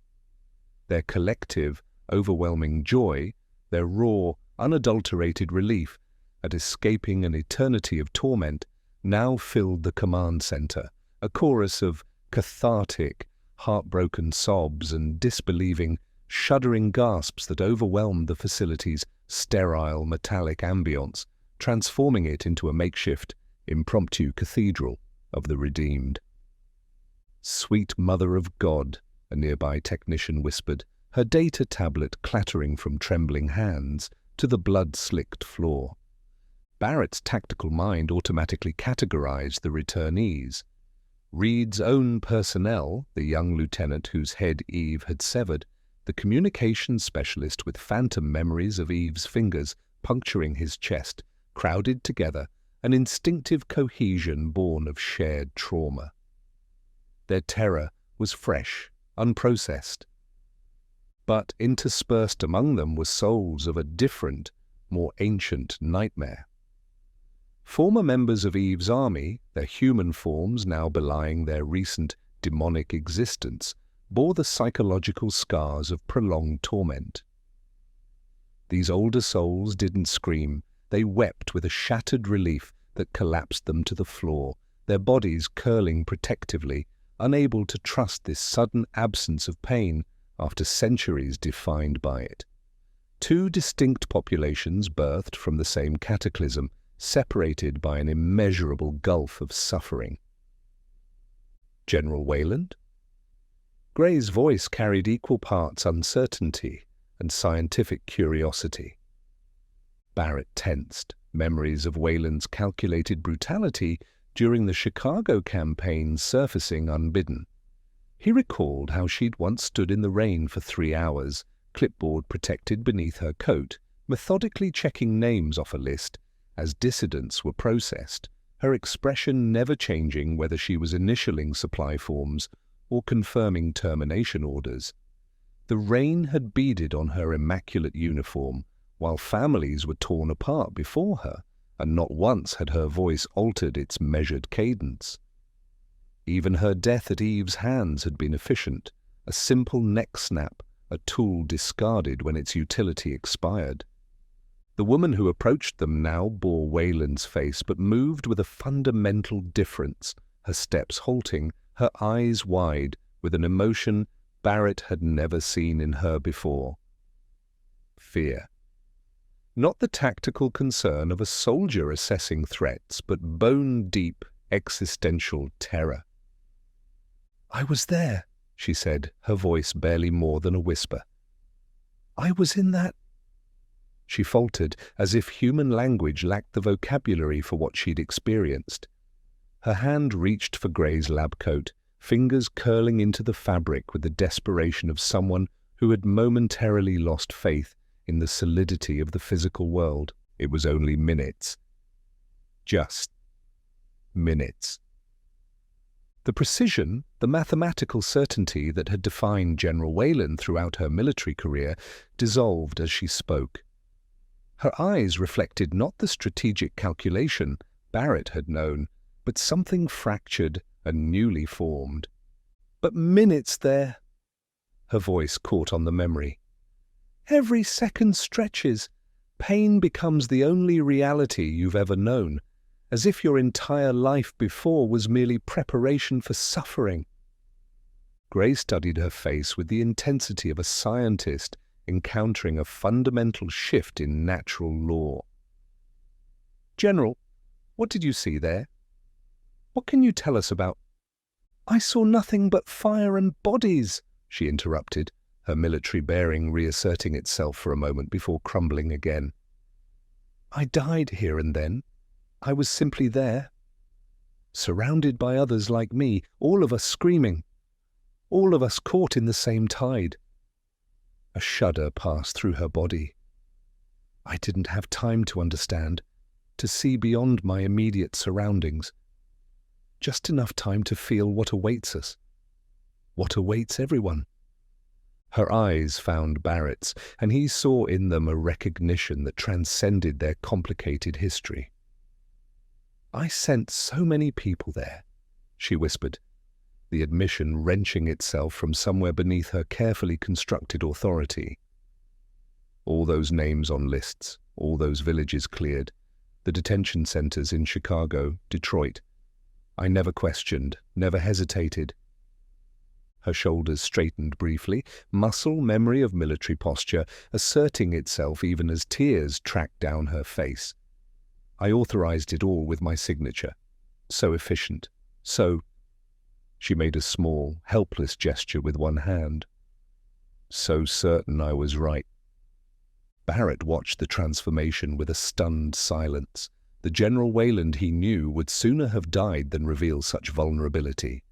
Their collective, overwhelming joy, their raw, unadulterated relief at escaping an eternity of torment, now filled the command center, a chorus of cathartic, heartbroken sobs and disbelieving, shuddering gasps that overwhelmed the facility's sterile, metallic ambience, transforming it into a makeshift, impromptu cathedral of the redeemed. "Sweet Mother of God," a nearby technician whispered, her data tablet clattering from trembling hands to the blood-slicked floor. Barrett's tactical mind automatically categorized the returnees. Reed's own personnel, the young lieutenant whose head Eve had severed, the communications specialist with phantom memories of Eve's fingers puncturing his chest, crowded together, an instinctive cohesion born of shared trauma. Their terror was fresh, unprocessed. But interspersed among them were souls of a different, more ancient nightmare. Former members of Eve's army, their human forms now belying their recent demonic existence, bore the psychological scars of prolonged torment. These older souls didn't scream, they wept with a shattered relief that collapsed them to the floor, their bodies curling protectively, unable to trust this sudden absence of pain after centuries defined by it. Two distinct populations birthed from the same cataclysm, separated by an immeasurable gulf of suffering. General Wayland? Gray's voice carried equal parts uncertainty and scientific curiosity. Barrett tensed, memories of Wayland's calculated brutality during the Chicago campaign surfacing unbidden. He recalled how she'd once stood in the rain for 3 hours, clipboard protected beneath her coat, methodically checking names off a list as dissidents were processed, her expression never changing whether she was initialing supply forms or confirming termination orders. The rain had beaded on her immaculate uniform, while families were torn apart before her, and not once had her voice altered its measured cadence. Even her death at Eve's hands had been efficient, a simple neck snap, a tool discarded when its utility expired. The woman who approached them now bore Wayland's face, but moved with a fundamental difference, her steps halting, her eyes wide, with an emotion Barrett had never seen in her before. Fear. Not the tactical concern of a soldier assessing threats, but bone-deep, existential terror. "I was there," she said, her voice barely more than a whisper. "I was in that—" She faltered, as if human language lacked the vocabulary for what she'd experienced. Her hand reached for Gray's lab coat, fingers curling into the fabric with the desperation of someone who had momentarily lost faith in the solidity of the physical world. It was only minutes. Just minutes. The precision, the mathematical certainty that had defined General Wayland throughout her military career dissolved as she spoke. Her eyes reflected not the strategic calculation Barrett had known, but something fractured and newly formed. "But minutes there." Her voice caught on the memory. "Every second stretches. Pain becomes the only reality you've ever known, as if your entire life before was merely preparation for suffering." Gray studied her face with the intensity of a scientist encountering a fundamental shift in natural law. "General, what did you see there? What can you tell us about—" "I saw nothing but fire and bodies," she interrupted, her military bearing reasserting itself for a moment before crumbling again. "I died here and then. I was simply there, surrounded by others like me, all of us screaming, all of us caught in the same tide." A shudder passed through her body. "I didn't have time to understand, to see beyond my immediate surroundings. Just enough time to feel what awaits us, what awaits everyone." Her eyes found Barrett's, and he saw in them a recognition that transcended their complicated history. "I sent so many people there," she whispered, the admission wrenching itself from somewhere beneath her carefully constructed authority. All those names on lists, all those villages cleared, the detention centers in Chicago, Detroit. I never questioned, never hesitated. Her shoulders straightened briefly, muscle memory of military posture asserting itself even as tears tracked down her face. I authorized it all with my signature. So efficient, so— She made a small, helpless gesture with one hand. "So certain I was right." Barrett watched the transformation with a stunned silence. The General Wayland he knew would sooner have died than reveal such vulnerability.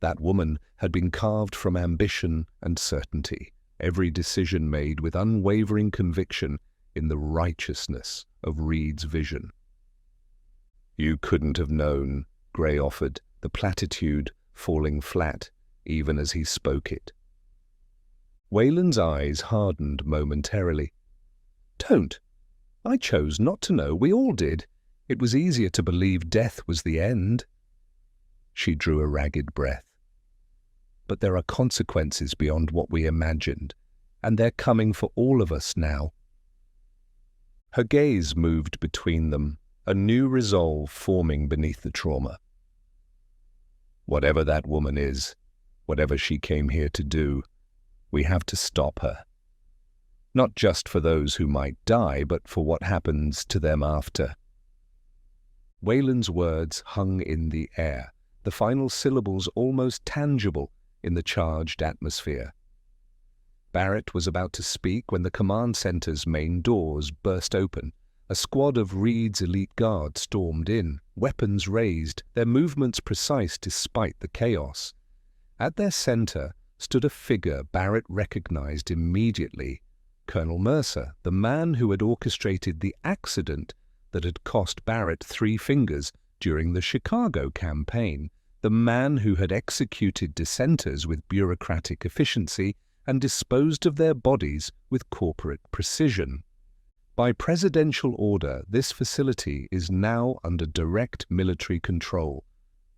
That woman had been carved from ambition and certainty, every decision made with unwavering conviction in the righteousness of Reed's vision. "You couldn't have known," Gray offered, the platitude falling flat even as he spoke it. Wayland's eyes hardened momentarily. "Don't. I chose not to know. We all did. It was easier to believe death was the end. She drew a ragged breath. But there are consequences beyond what we imagined, and they're coming for all of us now. Her gaze moved between them, a new resolve forming beneath the trauma. Whatever that woman is, whatever she came here to do, we have to stop her. Not just for those who might die, but for what happens to them after. Wayland's words hung in the air, the final syllables almost tangible in the charged atmosphere. Barrett was about to speak when the command center's main doors burst open. A squad of Reed's elite guard stormed in, weapons raised, their movements precise despite the chaos. At their center stood a figure Barrett recognized immediately, Colonel Mercer, the man who had orchestrated the accident that had cost Barrett 3 fingers during the Chicago campaign, the man who had executed dissenters with bureaucratic efficiency and disposed of their bodies with corporate precision. By presidential order, this facility is now under direct military control,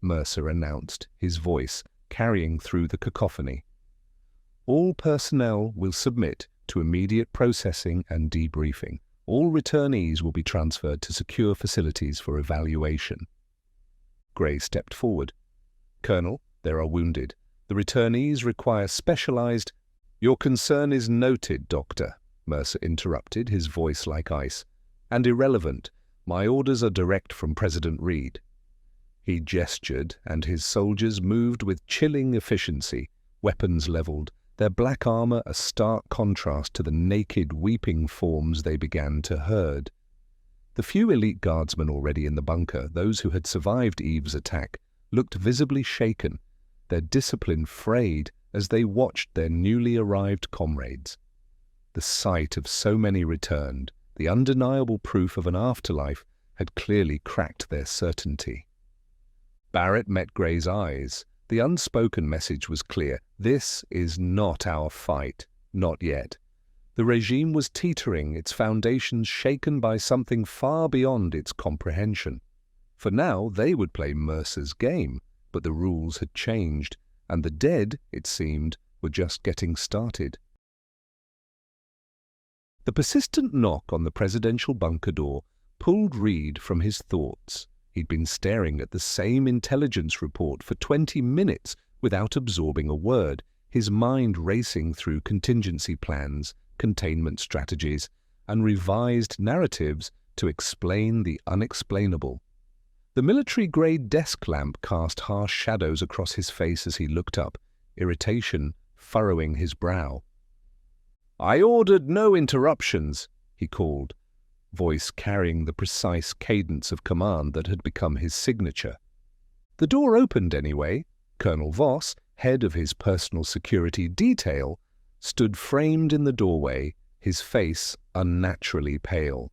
Mercer announced, his voice carrying through the cacophony. All personnel will submit to immediate processing and debriefing. All returnees will be transferred to secure facilities for evaluation. Gray stepped forward. Colonel, there are wounded. The returnees require specialized— Your concern is noted, Doctor, Mercer interrupted, his voice like ice. And irrelevant. My orders are direct from President Reed. He gestured, and his soldiers moved with chilling efficiency, weapons leveled, their black armor a stark contrast to the naked, weeping forms they began to herd. The few elite guardsmen already in the bunker, those who had survived Eve's attack, looked visibly shaken, their discipline frayed as they watched their newly arrived comrades. The sight of so many returned, the undeniable proof of an afterlife, had clearly cracked their certainty. Barrett met Gray's eyes. The unspoken message was clear. This is not our fight. Not yet. The regime was teetering, its foundations shaken by something far beyond its comprehension. For now, they would play Mercer's game, but the rules had changed, and the dead, it seemed, were just getting started. The persistent knock on the presidential bunker door pulled Reed from his thoughts. He'd been staring at the same intelligence report for 20 minutes without absorbing a word, his mind racing through contingency plans, containment strategies, and revised narratives to explain the unexplainable. The military-grade desk lamp cast harsh shadows across his face as he looked up, irritation furrowing his brow. "I ordered no interruptions," he called, voice carrying the precise cadence of command that had become his signature. The door opened anyway. Colonel Voss, head of his personal security detail, stood framed in the doorway, his face unnaturally pale.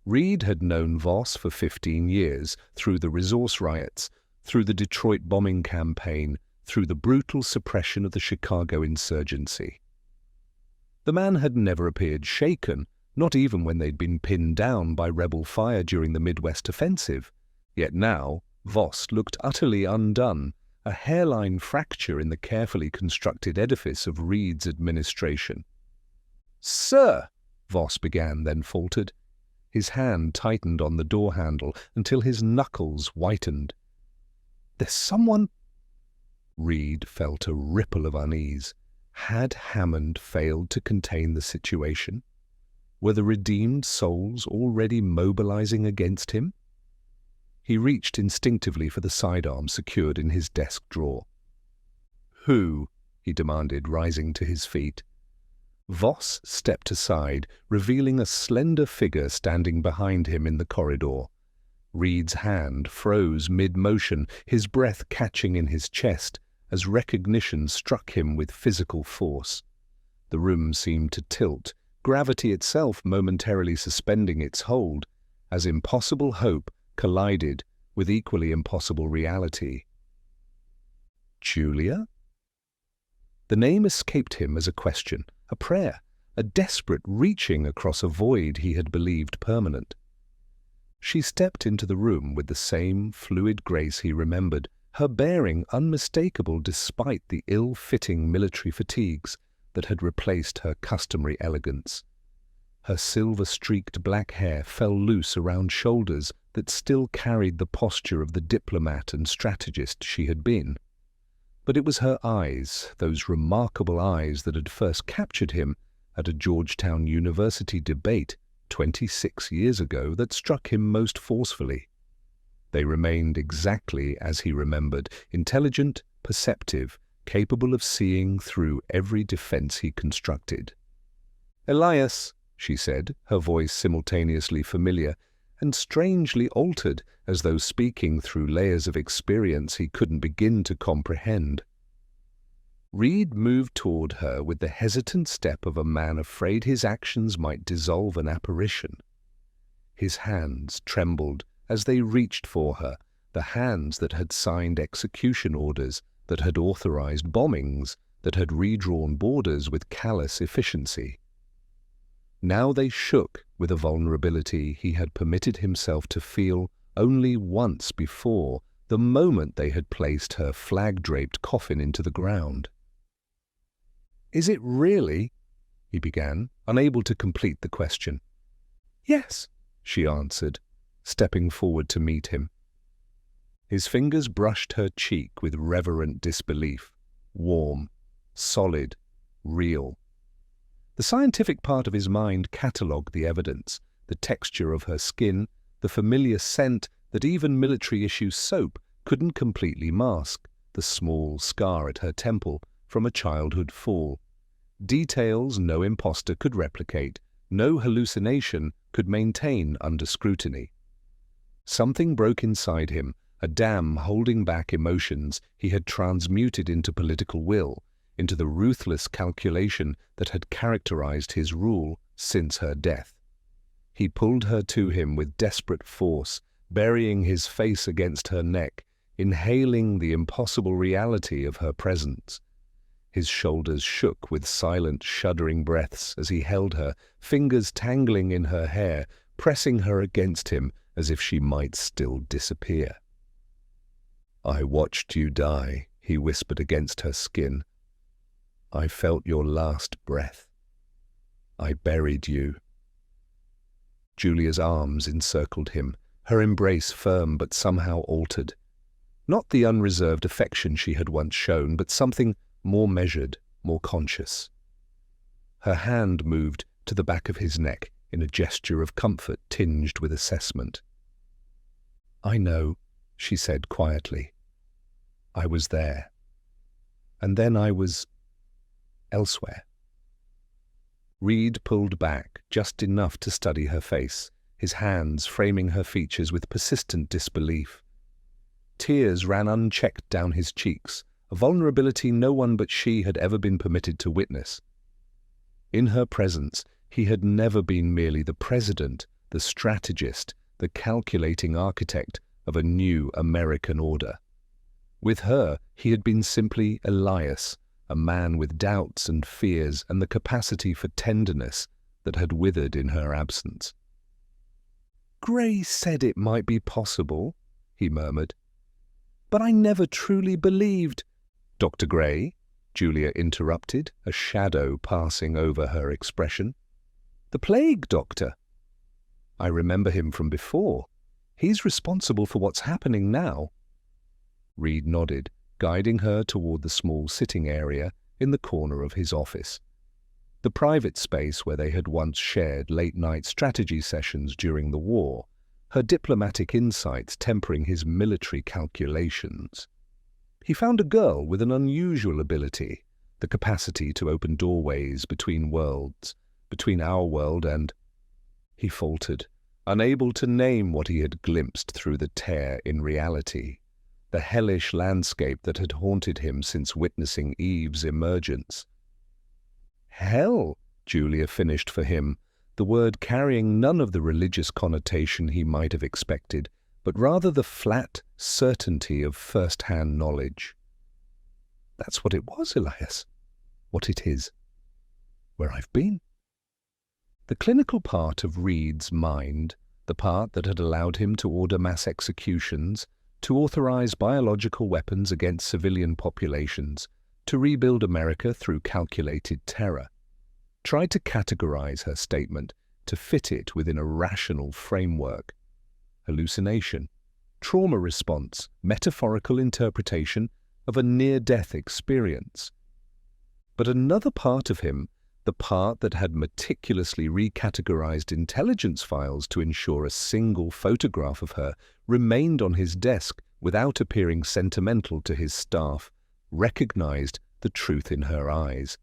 Reed had known Voss for 15 years, through the resource riots, through the Detroit bombing campaign, through the brutal suppression of the Chicago insurgency. The man had never appeared shaken, not even when they'd been pinned down by rebel fire during the Midwest offensive. Yet now, Voss looked utterly undone, a hairline fracture in the carefully constructed edifice of Reed's administration. "Sir," Voss began, then faltered. His hand tightened on the door handle until his knuckles whitened. "There's someone—" Reed felt a ripple of unease. Had Hammond failed to contain the situation? Were the redeemed souls already mobilizing against him? He reached instinctively for the sidearm secured in his desk drawer. "Who?" he demanded, rising to his feet. Voss stepped aside, revealing a slender figure standing behind him in the corridor. Reed's hand froze mid-motion, his breath catching in his chest as recognition struck him with physical force. The room seemed to tilt, gravity itself momentarily suspending its hold, as impossible hope collided with equally impossible reality. Julia? The name escaped him as a question, a prayer, a desperate reaching across a void he had believed permanent. She stepped into the room with the same fluid grace he remembered, her bearing unmistakable despite the ill-fitting military fatigues that had replaced her customary elegance. Her silver-streaked black hair fell loose around shoulders that still carried the posture of the diplomat and strategist she had been. But it was her eyes, those remarkable eyes that had first captured him at a Georgetown University debate 26 years ago, that struck him most forcefully. They remained exactly as he remembered, intelligent, perceptive, capable of seeing through every defense he constructed. "Elias," she said, her voice simultaneously familiar and strangely altered, as though speaking through layers of experience he couldn't begin to comprehend. Reed moved toward her with the hesitant step of a man afraid his actions might dissolve an apparition. His hands trembled as they reached for her, the hands that had signed execution orders, that had authorized bombings, that had redrawn borders with callous efficiency. Now they shook with a vulnerability he had permitted himself to feel only once before, the moment they had placed her flag-draped coffin into the ground. "Is it really?" he began, unable to complete the question. "Yes," she answered, stepping forward to meet him. His fingers brushed her cheek with reverent disbelief, warm, solid, real. The scientific part of his mind catalogued the evidence, the texture of her skin, the familiar scent that even military-issue soap couldn't completely mask, the small scar at her temple from a childhood fall. Details no imposter could replicate, no hallucination could maintain under scrutiny. Something broke inside him, a dam holding back emotions he had transmuted into political will, into the ruthless calculation that had characterized his rule since her death. He pulled her to him with desperate force, burying his face against her neck, inhaling the impossible reality of her presence. His shoulders shook with silent, shuddering breaths as he held her, fingers tangling in her hair, pressing her against him as if she might still disappear. "I watched you die," he whispered against her skin. "I felt your last breath. I buried you." Julia's arms encircled him, her embrace firm but somehow altered. Not the unreserved affection she had once shown, but something more measured, more conscious. Her hand moved to the back of his neck in a gesture of comfort tinged with assessment. "I know," she said quietly. "I was there. And then I was elsewhere." Reed pulled back just enough to study her face, his hands framing her features with persistent disbelief. Tears ran unchecked down his cheeks, a vulnerability no one but she had ever been permitted to witness. In her presence, he had never been merely the president, the strategist, the calculating architect of a new American order. With her, he had been simply Elias, a man with doubts and fears and the capacity for tenderness that had withered in her absence. "Gray said it might be possible," he murmured. "But I never truly believed—" "Dr. Gray?" Julia interrupted, a shadow passing over her expression. "The plague doctor." "I remember him from before. He's responsible for what's happening now." Reed nodded, guiding her toward the small sitting area in the corner of his office. The private space where they had once shared late-night strategy sessions during the war, her diplomatic insights tempering his military calculations. He found a girl with an unusual ability, the capacity to open doorways between worlds, between our world and— He faltered, unable to name what he had glimpsed through the tear in reality, the hellish landscape that had haunted him since witnessing Eve's emergence. "Hell," Julia finished for him, the word carrying none of the religious connotation he might have expected, but rather the flat certainty of first-hand knowledge. "That's what it was, Elias. What it is. Where I've been." The clinical part of Reed's mind, the the part that had allowed him to order mass executions, to authorize biological weapons against civilian populations, to rebuild America through calculated terror. Try to categorize her statement to fit it within a rational framework. Hallucination, trauma response, metaphorical interpretation of a near-death experience. But another part of him, the part that had meticulously recategorized intelligence files to ensure a single photograph of her, remained on his desk without appearing sentimental to his staff, recognized the truth in her eyes.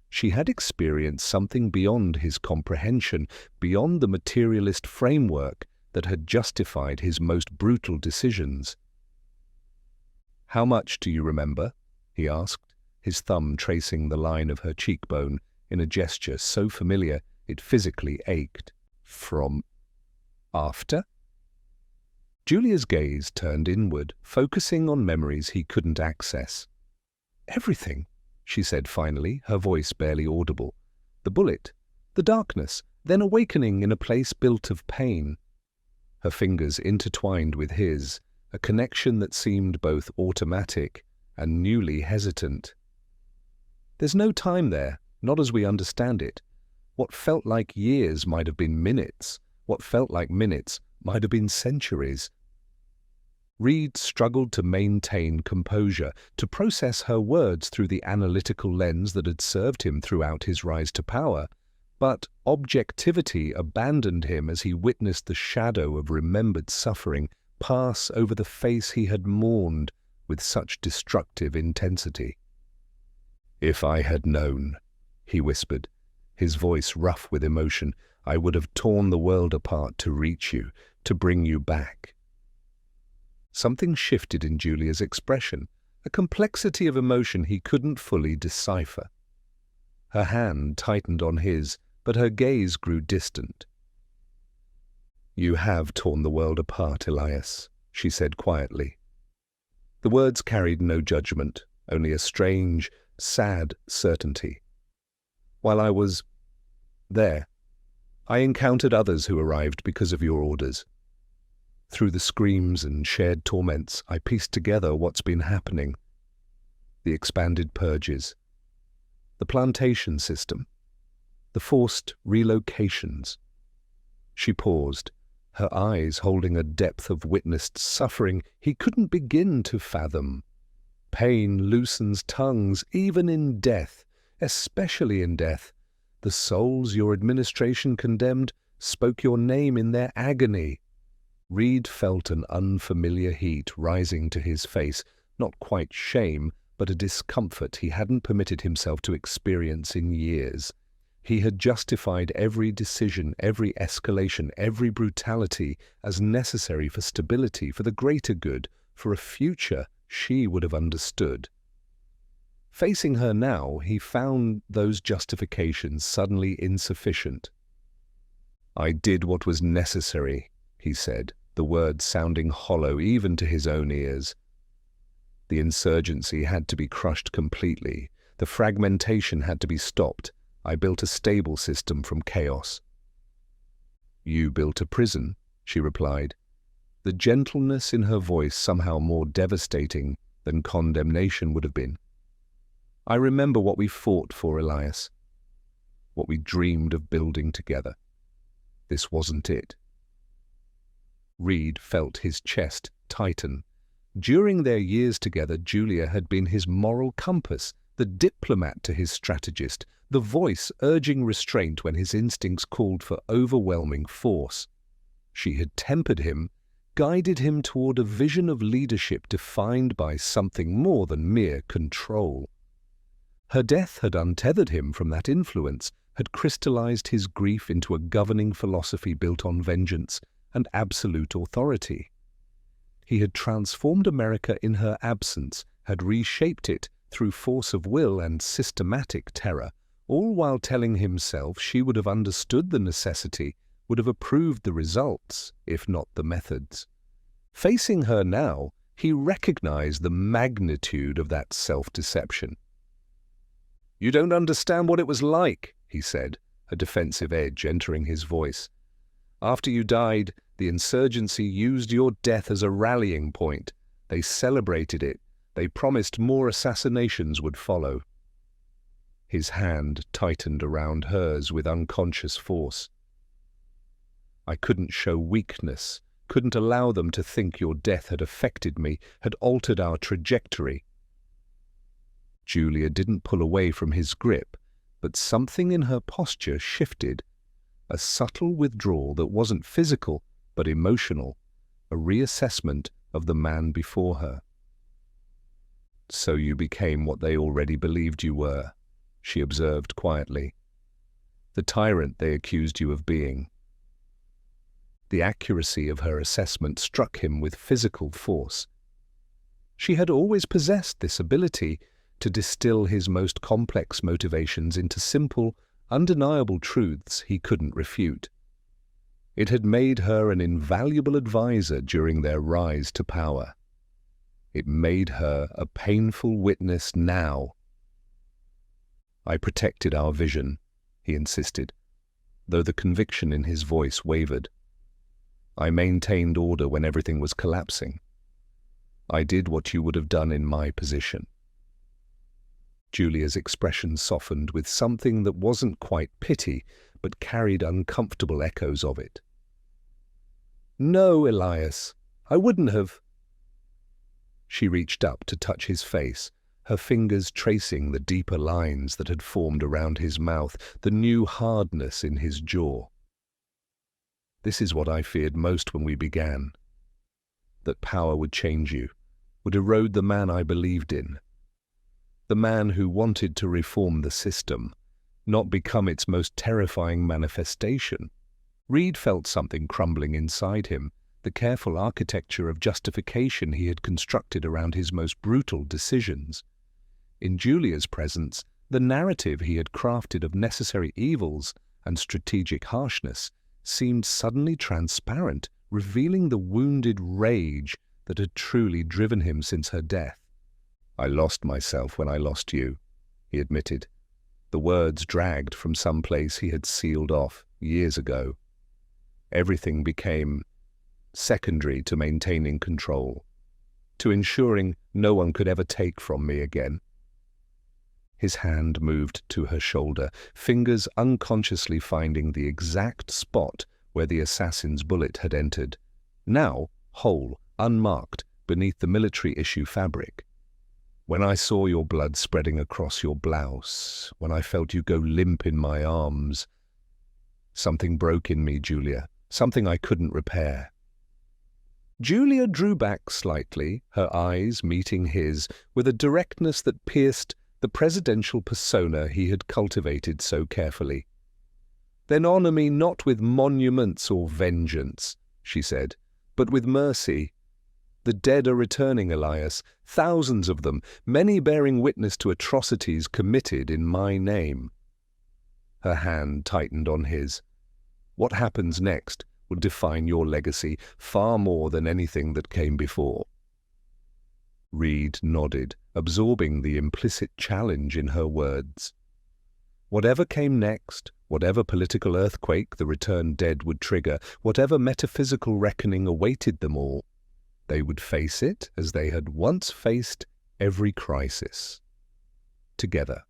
She had experienced something beyond his comprehension, beyond the materialist framework that had justified his most brutal decisions. "How much do you remember?" he asked, his thumb tracing the line of her cheekbone in a gesture so familiar it physically ached. "From after?" Julia's gaze turned inward, focusing on memories he couldn't access. "Everything," she said finally, her voice barely audible. "The bullet, the darkness, then awakening in a place built of pain." Her fingers intertwined with his, a connection that seemed both automatic and newly hesitant. "There's no time there, not as we understand it. What felt like years might have been minutes. What felt like minutes might have been centuries." Reed struggled to maintain composure, to process her words through the analytical lens that had served him throughout his rise to power. But objectivity abandoned him as he witnessed the shadow of remembered suffering pass over the face he had mourned with such destructive intensity. "If I had known," he whispered, his voice rough with emotion, "I would have torn the world apart to reach you, to bring you back." Something shifted in Julia's expression, a complexity of emotion he couldn't fully decipher. Her hand tightened on his, but her gaze grew distant. "You have torn the world apart, Elias," she said quietly. The words carried no judgment, only a strange, sad certainty. "While I was there, I encountered others who arrived because of your orders. Through the screams and shared torments, I pieced together what's been happening. The expanded purges, the plantation system, the forced relocations." She paused, her eyes holding a depth of witnessed suffering he couldn't begin to fathom. Pain loosens tongues, even in death, especially in death. The souls your administration condemned spoke your name in their agony. Reed felt an unfamiliar heat rising to his face, not quite shame, but a discomfort he hadn't permitted himself to experience in years. He had justified every decision, every escalation, every brutality as necessary for stability, for the greater good, for a future she would have understood. Facing her now, he found those justifications suddenly insufficient. "I did what was necessary," he said, the words sounding hollow even to his own ears. "The insurgency had to be crushed completely. The fragmentation had to be stopped. I built a stable system from chaos." "You built a prison," she replied, the gentleness in her voice somehow more devastating than condemnation would have been. "I remember what we fought for, Elias, what we dreamed of building together. This wasn't it." Reed felt his chest tighten. During their years together, Julia had been his moral compass, the diplomat to his strategist, the voice urging restraint when his instincts called for overwhelming force. She had tempered him, guided him toward a vision of leadership defined by something more than mere control. Her death had untethered him from that influence, had crystallized his grief into a governing philosophy built on vengeance and absolute authority. He had transformed America in her absence, had reshaped it through force of will and systematic terror, all while telling himself she would have understood the necessity, would have approved the results, if not the methods. Facing her now, he recognized the magnitude of that self-deception. "You don't understand what it was like," he said, a defensive edge entering his voice. After you died, the insurgency used your death as a rallying point. They celebrated it. They promised more assassinations would follow. His hand tightened around hers with unconscious force. I couldn't show weakness, couldn't allow them to think your death had affected me, had altered our trajectory. Julia didn't pull away from his grip, but something in her posture shifted. A subtle withdrawal that wasn't physical, but emotional, a reassessment of the man before her. So you became what they already believed you were, she observed quietly. The tyrant they accused you of being. The accuracy of her assessment struck him with physical force. She had always possessed this ability to distill his most complex motivations into simple, undeniable truths he couldn't refute. It had made her an invaluable advisor during their rise to power. It made her a painful witness now. I protected our vision, he insisted, though the conviction in his voice wavered. I maintained order when everything was collapsing. I did what you would have done in my position. Julia's expression softened with something that wasn't quite pity, but carried uncomfortable echoes of it. No, Elias, I wouldn't have. She reached up to touch his face, her fingers tracing the deeper lines that had formed around his mouth, the new hardness in his jaw. This is what I feared most when we began. That power would change you, would erode the man I believed in. The man who wanted to reform the system, not become its most terrifying manifestation. Reed felt something crumbling inside him, the careful architecture of justification he had constructed around his most brutal decisions. In Julia's presence, the narrative he had crafted of necessary evils and strategic harshness seemed suddenly transparent, revealing the wounded rage that had truly driven him since her death. I lost myself when I lost you, he admitted. The words dragged from some place he had sealed off years ago. Everything became secondary to maintaining control, to ensuring no one could ever take from me again. His hand moved to her shoulder, fingers unconsciously finding the exact spot where the assassin's bullet had entered, now whole, unmarked, beneath the military-issue fabric. When I saw your blood spreading across your blouse, when I felt you go limp in my arms, something broke in me, Julia, something I couldn't repair. Julia drew back slightly, her eyes meeting his with a directness that pierced the presidential persona he had cultivated so carefully. Then honor me not with monuments or vengeance, she said, but with mercy. The dead are returning, Elias, thousands of them, many bearing witness to atrocities committed in my name. Her hand tightened on his. What happens next would define your legacy far more than anything that came before. Reed nodded, absorbing the implicit challenge in her words. Whatever came next, whatever political earthquake the returned dead would trigger, whatever metaphysical reckoning awaited them all, they would face it as they had once faced every crisis. Together.